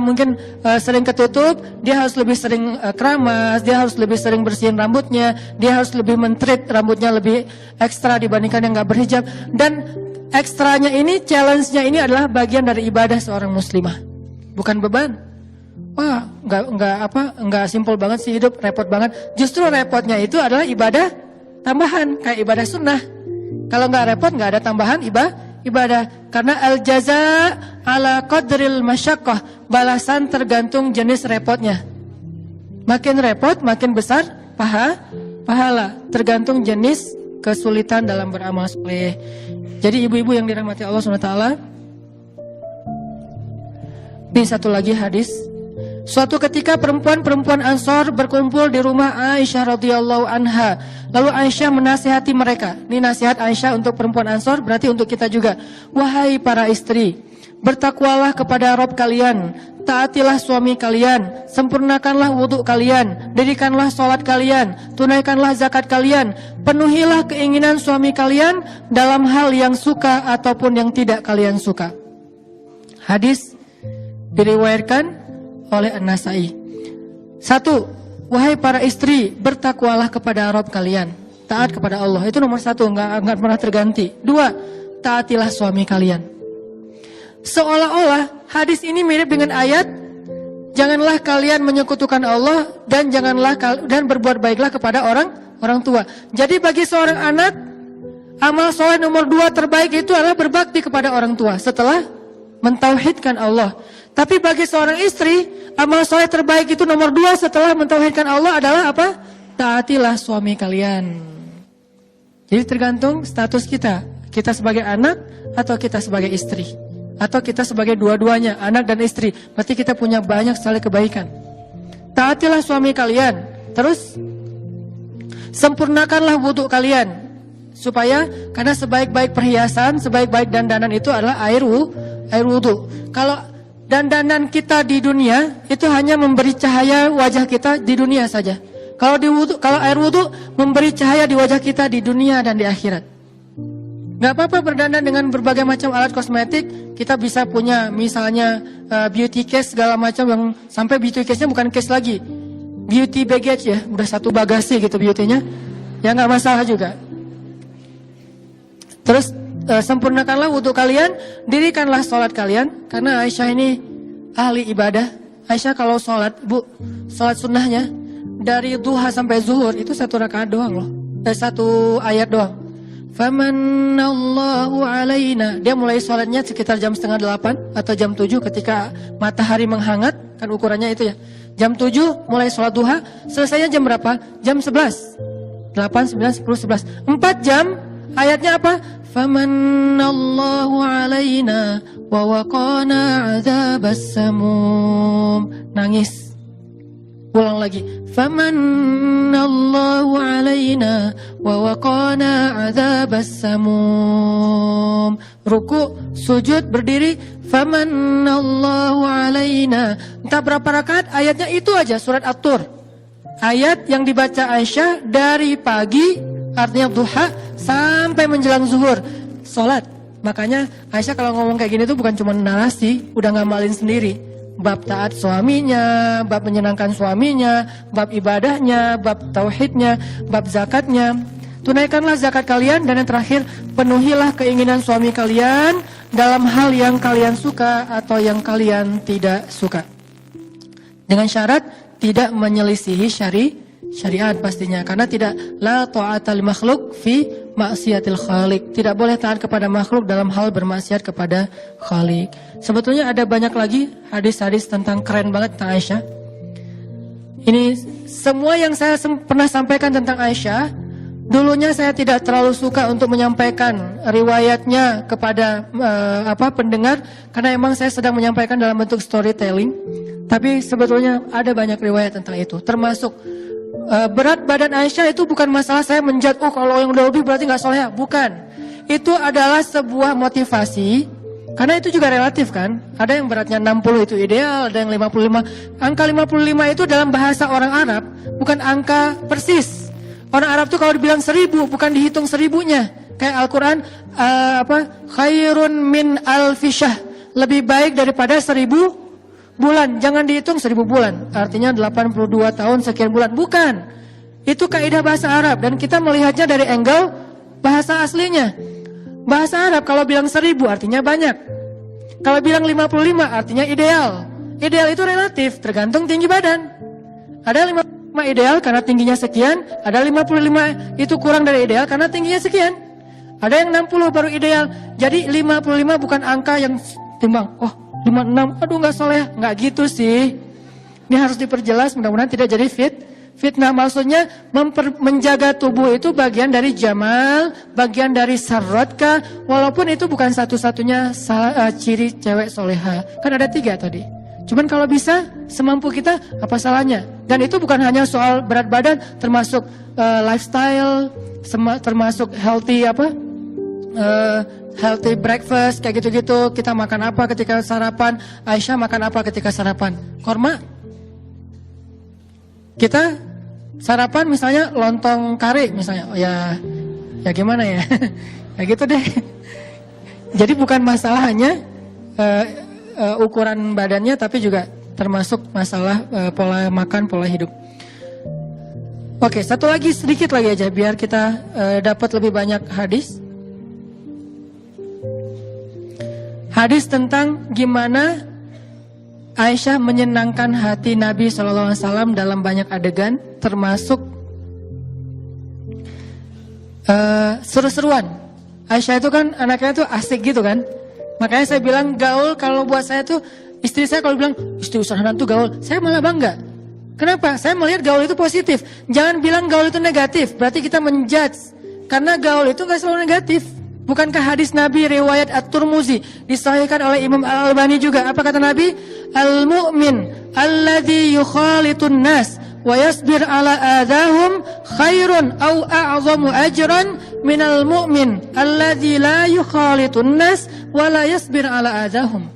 sering ketutup, dia harus lebih sering keramas, dia harus lebih sering bersihin rambutnya, dia harus lebih mentreat rambutnya lebih ekstra dibandingkan yang nggak berhijab. Dan ekstranya ini, challenge-nya ini adalah bagian dari ibadah seorang muslimah, bukan beban. Wah, nggak simpel banget sih hidup, repot banget. Justru repotnya itu adalah ibadah tambahan, kayak ibadah sunnah. Kalau nggak repot, nggak ada tambahan ibadah. Karena al-jaza ala qadril masyaqqah, balasan tergantung jenis repotnya. Makin repot, makin besar pahala, tergantung jenis kesulitan dalam beramal soleh. Jadi ibu-ibu yang dirahmati Allah SWT, ini satu lagi hadis. Suatu ketika perempuan-perempuan Ansor berkumpul di rumah Aisyah radhiyallahu anha. Lalu Aisyah menasihati mereka. Ini nasihat Aisyah untuk perempuan Ansor, berarti untuk kita juga. Wahai para istri, bertakwalah kepada Rabb kalian, taatilah suami kalian, sempurnakanlah wudhu kalian, dirikanlah sholat kalian, tunaikanlah zakat kalian, penuhilah keinginan suami kalian dalam hal yang suka ataupun yang tidak kalian suka. Hadis diriwayatkan oleh An-Nasai. 1. Wahai para istri, bertakwalah kepada Rabb kalian, taat kepada Allah. Itu nomor 1, enggak pernah terganti. 2. Taatilah suami kalian. Seolah-olah hadis ini mirip dengan ayat, janganlah kalian menyekutukan Allah dan berbuat baiklah kepada orang tua. Jadi bagi seorang anak, amal soleh nomor 2 terbaik itu adalah berbakti kepada orang tua setelah mentauhidkan Allah. Tapi bagi seorang istri, amal soleh terbaik itu nomor 2 setelah mentauhidkan Allah adalah apa? Taatilah suami kalian. Jadi tergantung status kita. Kita sebagai anak atau kita sebagai istri, atau kita sebagai dua-duanya, anak dan istri. Berarti kita punya banyak sekali kebaikan. taatilah suami kalian. Terus sempurnakanlah wudhu kalian. Supaya, karena sebaik-baik perhiasan, sebaik-baik dandanan itu adalah air wudhu. Kalau dandanan kita di dunia, itu hanya memberi cahaya wajah kita di dunia saja. Kalau air wudhu memberi cahaya di wajah kita di dunia dan di akhirat. Gak apa-apa berdandan dengan berbagai macam alat kosmetik. Kita bisa punya misalnya beauty case segala macam, yang sampai beauty case-nya bukan case lagi, beauty baggage ya, udah satu bagasi gitu beauty-nya. Ya gak masalah juga. Terus sempurnakanlah wudhu kalian, dirikanlah sholat kalian. Karena Aisyah ini ahli ibadah. Aisyah kalau sholat, sholat sunnahnya dari duha sampai zuhur itu 1 rakaat doang loh, 1 ayat doang. Famanallahu alaina. Dia mulai sholatnya sekitar jam 7:30 atau jam 7 ketika matahari menghangat, kan ukurannya itu ya. Jam 7 mulai sholat duha, selesainya jam berapa? Jam 11. 8, 9, 10, 11. 4 jam. Ayatnya apa? Famanallahu alaina wa waqana adzabas samum. Nangis. Ulang lagi. Famanallahu alaina wa waqana adzabas samum. Ruku, sujud, berdiri. Famanallahu alaina. Entah berapa rakaat, ayatnya itu aja, surat At-Tur. Ayat yang dibaca Aisyah dari pagi, artinya duha, sampai menjelang zuhur, sholat. Makanya Aisyah kalau ngomong kayak gini tuh bukan cuma narasi, udah ngamalin sendiri. Bab taat suaminya, bab menyenangkan suaminya, bab ibadahnya, bab tauhidnya, bab zakatnya. Tunaikanlah zakat kalian, dan yang terakhir, penuhilah keinginan suami kalian dalam hal yang kalian suka atau yang kalian tidak suka. Dengan syarat tidak menyelisihi syariat pastinya, karena tidak la ta'ata li makhluk fi maksiatil khaliq. Tidak boleh taat kepada makhluk dalam hal bermaksiat kepada khaliq. Sebetulnya ada banyak lagi hadis-hadis tentang, keren banget tentang Aisyah. Ini semua yang saya pernah sampaikan tentang Aisyah. Dulunya saya tidak terlalu suka untuk menyampaikan riwayatnya kepada pendengar, karena emang saya sedang menyampaikan dalam bentuk storytelling. Tapi sebetulnya ada banyak riwayat tentang itu, termasuk berat badan Aisyah itu bukan masalah saya menjudge, oh kalau yang udah lebih berarti gak soleh. Bukan. Itu adalah sebuah motivasi. Karena itu juga relatif kan. Ada yang beratnya 60 itu ideal, ada yang 55. Angka 55 itu dalam bahasa orang Arab bukan angka persis. Orang Arab tuh kalau dibilang 1000 bukan dihitung 1000-nya. Kayak Al-Quran khairun min alfisyah, lebih baik daripada 1000 bulan. Jangan dihitung 1000 bulan, artinya 82 tahun sekian bulan. Bukan. Itu kaidah bahasa Arab, dan kita melihatnya dari angle bahasa aslinya. Bahasa Arab kalau bilang 1000 artinya banyak. Kalau bilang 55 artinya ideal. Ideal itu relatif, tergantung tinggi badan. Ada 55 ideal karena tingginya sekian, ada 55 itu kurang dari ideal karena tingginya sekian. Ada yang 60 baru ideal. Jadi 55 bukan angka yang timbang, oh 56, aduh gak soleh. Gak gitu sih. Ini harus diperjelas, mudah-mudahan tidak jadi fitnah. Maksudnya menjaga tubuh itu bagian dari jamal, bagian dari sarratka. Walaupun itu bukan satu-satunya ciri cewek soleha. Kan ada 3 tadi. Cuman kalau bisa, semampu kita, apa salahnya? Dan itu bukan hanya soal berat badan, termasuk lifestyle, termasuk healthy healthy breakfast, kayak gitu-gitu. Kita makan apa ketika sarapan? Aisyah makan apa ketika sarapan? Korma. Kita sarapan misalnya lontong kari misalnya. Oh ya gimana ya? Ya gitu deh. Jadi bukan masalah hanya ukuran badannya, tapi juga termasuk masalah pola makan, pola hidup. Oke, satu lagi, sedikit lagi aja biar kita dapat lebih banyak hadis. Hadis tentang gimana Aisyah menyenangkan hati Nabi SAW dalam banyak adegan, termasuk seru-seruan. Aisyah itu kan anaknya tuh asik gitu kan. Makanya saya bilang gaul, kalau buat saya tuh, istri saya kalau bilang istri usahanan tuh gaul, saya malah bangga. Kenapa? Saya melihat gaul itu positif. Jangan bilang gaul itu negatif, berarti kita menjudge. Karena gaul itu gak selalu negatif. Bukankah hadis Nabi riwayat At-Tirmidzi disahihkan oleh Imam Al-Albani juga? Apa kata Nabi? Al-mu'min alladzi yukhalitun nas wa yasbir ala adahum khairun aw a'zamu ajran minal mu'min alladzi la yukhalitun nas wa la yasbir ala adahum.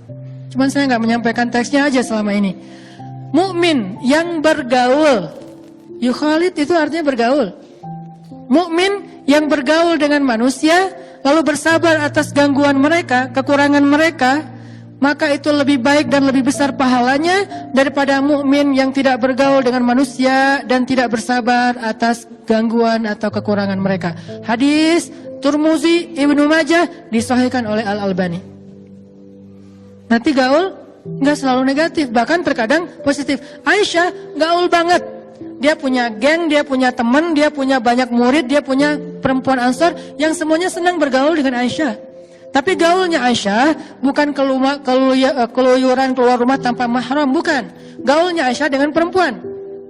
Cuman saya enggak menyampaikan teksnya aja selama ini. Mukmin yang bergaul, yukhalit itu artinya bergaul. Mukmin yang bergaul dengan manusia lalu bersabar atas gangguan mereka, kekurangan mereka, maka itu lebih baik dan lebih besar pahalanya daripada mukmin yang tidak bergaul dengan manusia dan tidak bersabar atas gangguan atau kekurangan mereka. Hadis Tirmidzi, Ibnu Majah disahihkan oleh Al-Albani. Nanti gaul nggak selalu negatif, bahkan terkadang positif. Aisyah gaul banget. Dia punya geng, dia punya teman, dia punya banyak murid, dia punya perempuan Ansor yang semuanya senang bergaul dengan Aisyah. Tapi gaulnya Aisyah bukan keluyuran keluar rumah tanpa mahram, bukan. Gaulnya Aisyah dengan perempuan.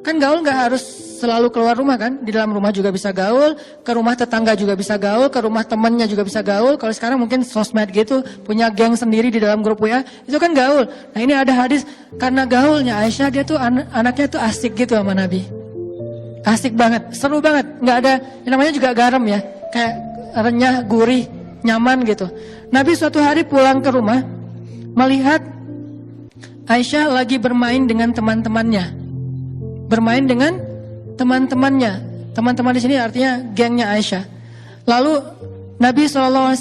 Kan gaul nggak harus selalu keluar rumah kan? Di dalam rumah juga bisa gaul, ke rumah tetangga juga bisa gaul, ke rumah temannya juga bisa gaul. Kalau sekarang mungkin sosmed gitu, punya geng sendiri di dalam grup WA, itu kan gaul. Nah ini ada hadis, karena gaulnya Aisyah, dia tuh anaknya tuh asik gitu sama Nabi. Asik banget, seru banget. Nggak ada, namanya juga garam ya, kayak renyah, gurih, nyaman gitu. Nabi suatu hari pulang ke rumah, melihat Aisyah lagi bermain dengan teman-temannya. Bermain dengan teman-temannya. Teman-teman di sini artinya gengnya Aisyah. Lalu Nabi SAW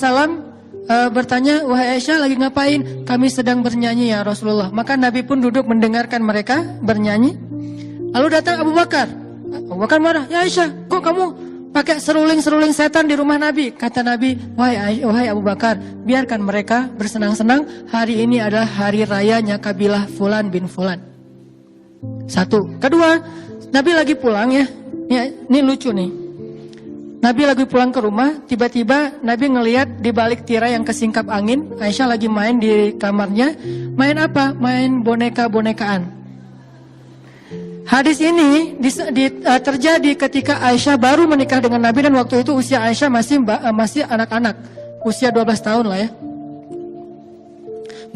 bertanya, wahai Aisyah lagi ngapain? Kami sedang bernyanyi ya Rasulullah. Maka Nabi pun duduk mendengarkan mereka bernyanyi. Lalu datang Abu Bakar. Abu Bakar marah, ya Aisyah, kok kamu pakai seruling-seruling setan di rumah Nabi? Kata Nabi, wahai Abu Bakar, biarkan mereka bersenang-senang. Hari ini adalah hari rayanya kabilah Fulan bin Fulan. Satu. Kedua, Nabi lagi pulang ya. Ini lucu nih. Nabi lagi pulang ke rumah, tiba-tiba Nabi ngelihat di balik tirai yang kesingkap angin, Aisyah lagi main di kamarnya. Main apa? Main boneka-bonekaan. Hadis ini terjadi ketika Aisyah baru menikah dengan Nabi dan waktu itu usia Aisyah masih anak-anak, usia 12 tahun lah ya.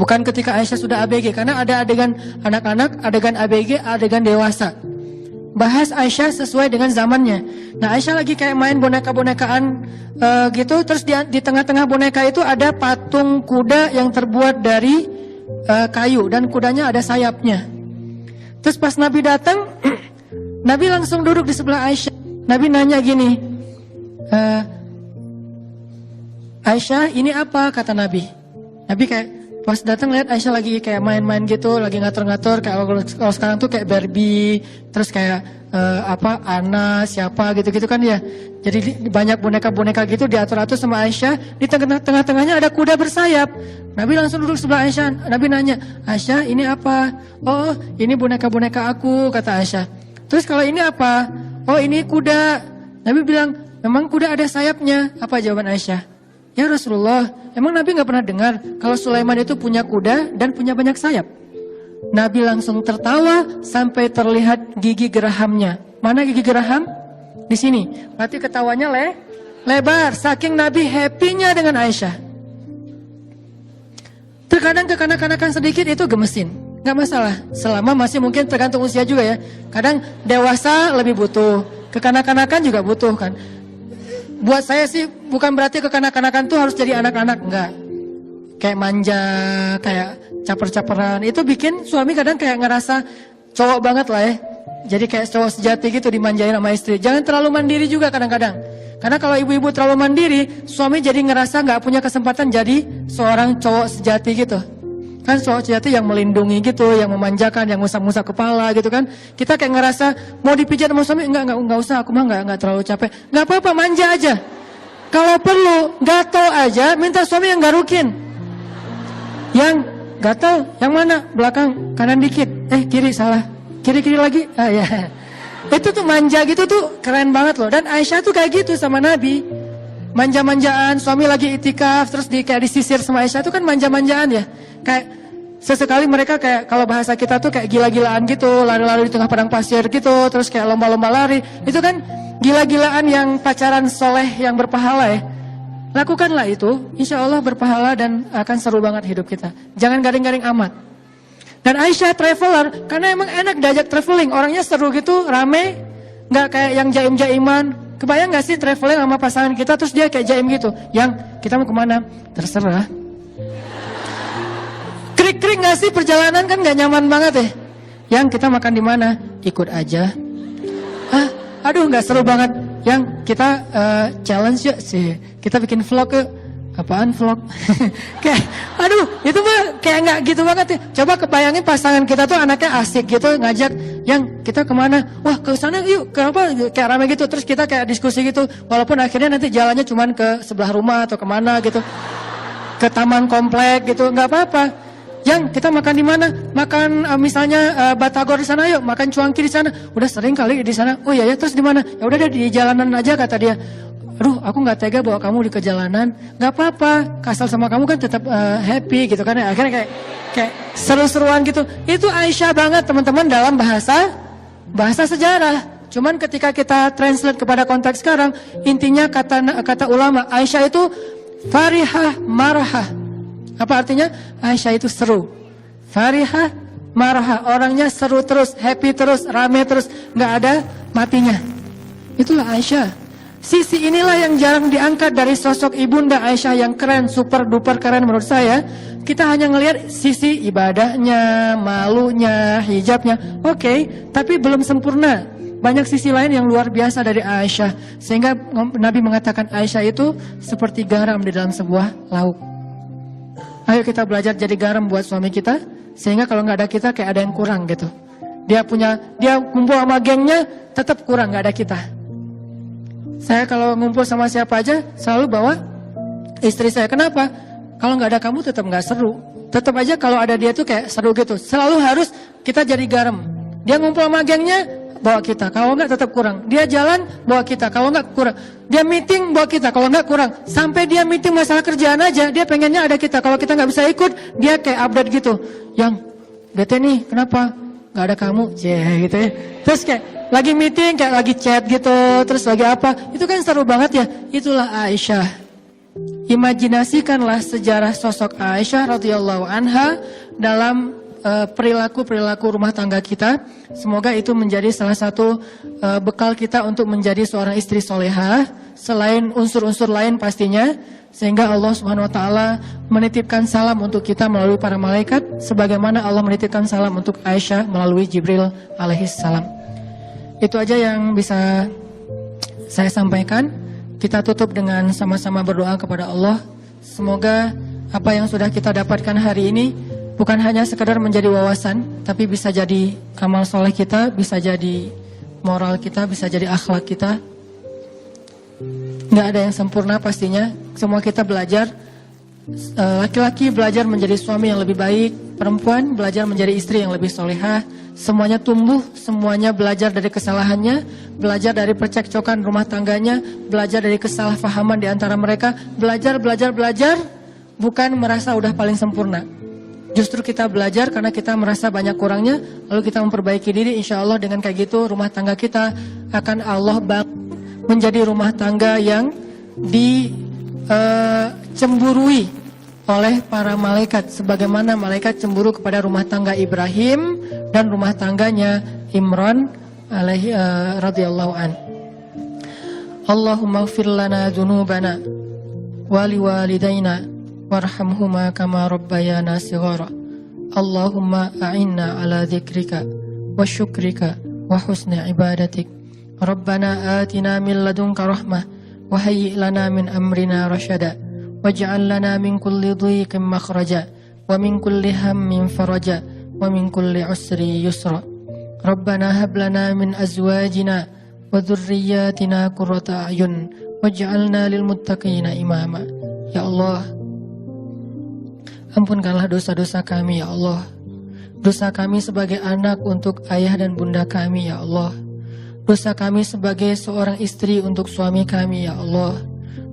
Bukan ketika Aisyah sudah ABG, karena ada adegan anak-anak, adegan ABG, adegan dewasa. Bahas Aisyah sesuai dengan zamannya. Nah Aisyah lagi kayak main boneka-bonekaan gitu, terus di tengah-tengah boneka itu ada patung kuda yang terbuat dari kayu dan kudanya ada sayapnya. Terus pas Nabi datang, Nabi langsung duduk di sebelah Aisyah. Nabi nanya gini, Aisyah ini apa? Kata Nabi. Nabi kayak pas datang lihat Aisyah lagi kayak main-main gitu, lagi ngatur-ngatur kayak kalau sekarang tuh kayak Barbie, terus kayak Ana, siapa gitu-gitu kan ya. Jadi banyak boneka-boneka gitu diatur-atur sama Aisyah. Di tengah-tengahnya ada kuda bersayap. Nabi langsung duduk sebelah Aisyah. Nabi nanya, Aisyah ini apa? Oh ini boneka-boneka aku, kata Aisyah. Terus kalau ini apa? Oh ini kuda. Nabi bilang, memang kuda ada sayapnya. Apa jawaban Aisyah? Ya Rasulullah, emang Nabi gak pernah dengar kalau Sulaiman itu punya kuda dan punya banyak sayap? Nabi langsung tertawa sampai terlihat gigi gerahamnya. Mana gigi geraham? Di sini. Berarti ketawanya lebar. Saking Nabi happy-nya dengan Aisyah. Terkadang kekanak-kanakan sedikit itu gemesin, gak masalah. Selama masih mungkin tergantung usia juga ya. Kadang dewasa lebih butuh, kekanak-kanakan juga butuh kan. Buat saya sih bukan berarti kekanak-kanakan tuh harus jadi anak-anak, enggak. Kayak manja, kayak caper-caperan. Itu bikin suami kadang kayak ngerasa cowok banget lah ya. Jadi kayak cowok sejati gitu dimanjain sama istri. Jangan terlalu mandiri juga kadang-kadang. Karena kalau ibu-ibu terlalu mandiri, suami jadi ngerasa gak punya kesempatan jadi seorang cowok sejati gitu. Kan cowok sejati yang melindungi gitu, yang memanjakan, yang ngusap-ngusap kepala gitu kan. Kita kayak ngerasa mau dipijat sama suami, enggak usah, aku mah enggak terlalu capek. Enggak apa-apa, manja aja. Kalau perlu, gatel aja, minta suami yang garukin. Yang gatel, yang mana? Belakang, kanan dikit. Kiri, salah. Kiri-kiri lagi. Ya. Itu tuh manja gitu tuh keren banget loh. Dan Aisyah tuh kayak gitu sama Nabi. Manja-manjaan, suami lagi itikaf terus kayak disisir sama Aisyah tuh kan manja-manjaan ya. Kayak sesekali mereka kayak kalau bahasa kita tuh kayak gila-gilaan gitu, lari-lari di tengah padang pasir gitu, terus kayak lomba-lomba lari. Itu kan gila-gilaan yang pacaran soleh yang berpahala ya. Lakukanlah itu, insya Allah berpahala dan akan seru banget hidup kita. Jangan garing-garing amat. Dan Aisyah traveler, karena emang enak diajak traveling, orangnya seru gitu, rame, nggak kayak yang jaim-jaiman. Kebayang nggak sih traveling sama pasangan kita, terus dia kayak jaim gitu, yang kita mau kemana? Terserah. Krik-krik nggak sih perjalanan, kan nggak nyaman banget ya. Yang kita makan di mana? Ikut aja. Aduh nggak seru banget. Yang kita challenge yuk sih, kita bikin vlog ke. Apaan vlog? Kayak, aduh, itu mah kayak nggak gitu banget ya. Coba kebayangin pasangan kita tuh anaknya asik gitu, ngajak yang kita kemana? Wah ke sana yuk, ke apa? Kayak rame gitu. Terus kita kayak diskusi gitu. Walaupun akhirnya nanti jalannya cuman ke sebelah rumah atau kemana gitu, ke taman komplek gitu, nggak apa-apa. Yang kita makan di mana? Makan misalnya batagor di sana yuk, makan cuangki di sana. Udah sering kali di sana. Oh iya ya, terus di mana? Ya udah deh di jalanan aja kata dia. Aduh, aku nggak tega bawa kamu di kejalanan. Nggak apa-apa, kasal sama kamu kan tetap happy gitu kan. Akhirnya kayak seru-seruan gitu. Itu Aisyah banget teman-teman dalam bahasa sejarah. Cuman ketika kita translate kepada konteks sekarang, intinya kata ulama, Aisyah itu farihah marahah. Apa artinya? Aisyah itu seru. Farihah marahah, orangnya seru terus, happy terus, rame terus, nggak ada matinya. Itulah Aisyah. Sisi inilah yang jarang diangkat dari sosok ibunda Aisyah yang keren, super duper keren menurut saya. Kita hanya ngelihat sisi ibadahnya, malunya, hijabnya. Oke, tapi belum sempurna. Banyak sisi lain yang luar biasa dari Aisyah. Sehingga Nabi mengatakan Aisyah itu seperti garam di dalam sebuah lauk. Ayo kita belajar jadi garam buat suami kita, sehingga kalau nggak ada kita kayak ada yang kurang gitu. Dia kumpul sama gengnya, tetap kurang, nggak ada kita. Saya kalau ngumpul sama siapa aja selalu bawa istri saya. Kenapa? Kalau nggak ada kamu tetap nggak seru. Tetap aja kalau ada dia tuh kayak seru gitu. Selalu harus kita jadi garam. Dia ngumpul sama gengnya, bawa kita. Kalau nggak tetap kurang. Dia jalan, bawa kita. Kalau nggak kurang. Dia meeting, bawa kita. Kalau nggak kurang. Sampai dia meeting masalah kerjaan aja, dia pengennya ada kita. Kalau kita nggak bisa ikut, dia kayak update gitu. Yang bete nih, kenapa? Nggak ada kamu, gitu ya. Terus kayak lagi meeting, kayak lagi chat gitu, terus lagi apa, itu kan seru banget ya. Itulah Aisyah. Imajinasikanlah sejarah sosok Aisyah radhiyallahu anha dalam perilaku rumah tangga kita. Semoga itu menjadi salah satu bekal kita untuk menjadi seorang istri solehah, selain unsur-unsur lain pastinya. Sehingga Allah Subhanahu wa taala menitipkan salam untuk kita melalui para malaikat, sebagaimana Allah menitipkan salam untuk Aisyah melalui Jibril alaihi salam. Itu aja yang bisa saya sampaikan. Kita tutup dengan sama-sama berdoa kepada Allah. Semoga apa yang sudah kita dapatkan hari ini bukan hanya sekedar menjadi wawasan, tapi bisa jadi amal soleh kita, bisa jadi moral kita, bisa jadi akhlak kita. Nggak ada yang sempurna pastinya. Semua kita belajar. Laki-laki belajar menjadi suami yang lebih baik, perempuan belajar menjadi istri yang lebih solehah. Semuanya tumbuh, semuanya belajar dari kesalahannya, belajar dari percekcokan rumah tangganya, belajar dari kesalahpahaman di antara mereka, belajar, bukan merasa udah paling sempurna. Justru kita belajar karena kita merasa banyak kurangnya, lalu kita memperbaiki diri. Insya Allah dengan kayak gitu rumah tangga kita akan Allah bangun menjadi rumah tangga yang dicemburui oleh para malaikat, sebagaimana malaikat cemburu kepada rumah tangga Ibrahim dan rumah tangganya Imran alaihi radhiyallahu an. Allahumma ighfir lana dzunubana wa liwalidayna warhamhuma kama rabbayana shighara. Allahumma a'inna ala dzikrika wa syukrika wa husni ibadatik. Rabbana atina min ladunka rahmah wa hayyi' lana min amrina rasyada. Waj'al lana min kulli dhiqin makhraja wa min kulli hammin faraja wa min kulli usri yusra. Rabbana hab lana min azwajina wa dhurriyyatina qurrata a'yun waj'alna lil muttaqina imama. Ya Allah, ampunkanlah dosa-dosa kami ya Allah. Dosa kami sebagai anak untuk ayah dan bunda kami ya Allah. Dosa kami sebagai seorang istri untuk suami kami ya Allah.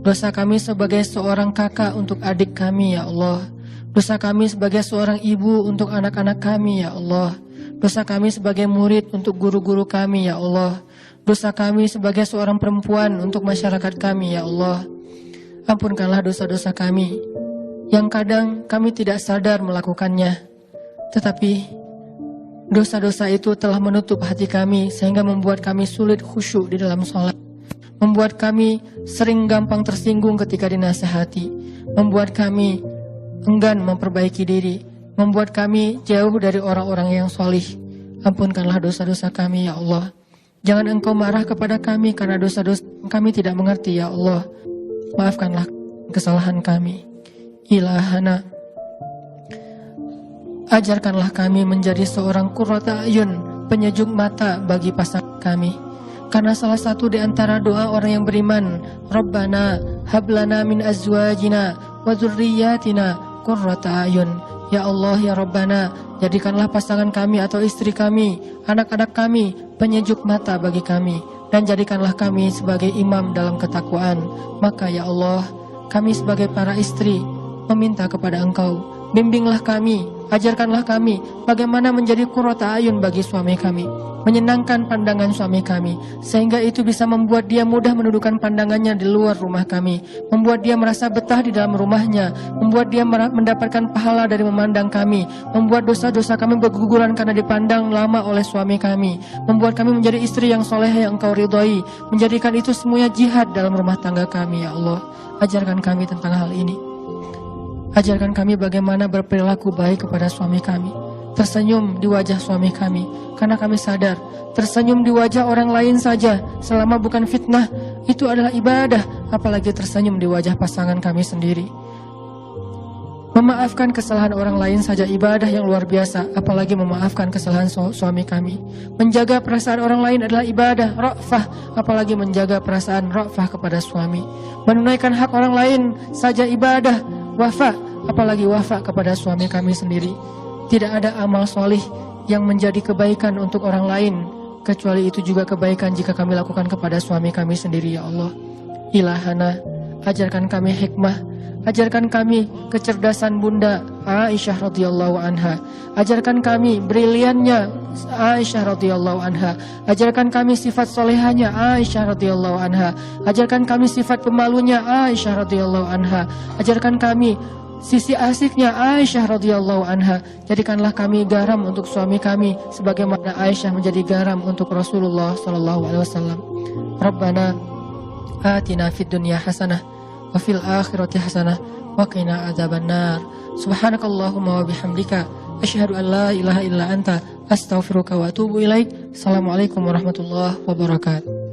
Dosa kami sebagai seorang kakak untuk adik kami ya Allah. Dosa kami sebagai seorang ibu untuk anak-anak kami ya Allah. Dosa kami sebagai murid untuk guru-guru kami ya Allah. Dosa kami sebagai seorang perempuan untuk masyarakat kami ya Allah. Ampunkanlah dosa-dosa kami yang kadang kami tidak sadar melakukannya, tetapi dosa-dosa itu telah menutup hati kami sehingga membuat kami sulit khusyuk di dalam sholat, membuat kami sering gampang tersinggung ketika dinasihati, membuat kami enggan memperbaiki diri, membuat kami jauh dari orang-orang yang solih. Ampunkanlah dosa-dosa kami ya Allah. Jangan Engkau marah kepada kami karena dosa-dosa kami tidak mengerti ya Allah. Maafkanlah kesalahan kami. Ilahana, ajarkanlah kami menjadi seorang qurrata ayun, penyejuk mata bagi pasangan kami. Karena salah satu di antara doa orang yang beriman, Rabbana hablana min azwajina wa dzurriyyatina qurrata ayun. Ya Allah ya Rabbana, jadikanlah pasangan kami atau istri kami, anak-anak kami penyejuk mata bagi kami, dan jadikanlah kami sebagai imam dalam ketakwaan. Maka ya Allah, kami sebagai para istri meminta kepada Engkau, bimbinglah kami, ajarkanlah kami bagaimana menjadi qurrata ayun bagi suami kami, menyenangkan pandangan suami kami, sehingga itu bisa membuat dia mudah menundukkan pandangannya di luar rumah kami, membuat dia merasa betah di dalam rumahnya, membuat dia mendapatkan pahala dari memandang kami, membuat dosa-dosa kami berguguran karena dipandang lama oleh suami kami, membuat kami menjadi istri yang soleh yang Engkau ridhoi, menjadikan itu semuanya jihad dalam rumah tangga kami ya Allah. Ajarkan kami tentang hal ini. Ajarkan kami bagaimana berperilaku baik kepada suami kami, tersenyum di wajah suami kami, karena kami sadar tersenyum di wajah orang lain saja selama bukan fitnah itu adalah ibadah, apalagi tersenyum di wajah pasangan kami sendiri. Memaafkan kesalahan orang lain saja ibadah yang luar biasa, apalagi memaafkan kesalahan suami kami. Menjaga perasaan orang lain adalah ibadah, ra'fah, apalagi menjaga perasaan ra'fah kepada suami. Menunaikan hak orang lain saja ibadah, wafa, apalagi wafa kepada suami kami sendiri. Tidak ada amal solih yang menjadi kebaikan untuk orang lain, kecuali itu juga kebaikan jika kami lakukan kepada suami kami sendiri ya Allah. Ilahana, ajarkan kami hikmah, ajarkan kami kecerdasan Bunda Aisyah radhiyallahu anha, ajarkan kami briliannya Aisyah radhiyallahu anha, ajarkan kami sifat solehanya Aisyah radhiyallahu anha, ajarkan kami sifat pemalunya Aisyah radhiyallahu anha, ajarkan kami sisi asiknya Aisyah radhiyallahu anha. Jadikanlah kami garam untuk suami kami sebagaimana Aisyah menjadi garam untuk Rasulullah sallallahu alaihi wasallam. Rabbana atina fid dunya hasanah wa fil akhirati hasanah wa qina adzabannar. Subhanakallahumma wa bihamdika asyhadu an la ilaha illa anta astaghfiruka wa atubu ilaik. Assalamualaikum warahmatullahi wabarakatuh.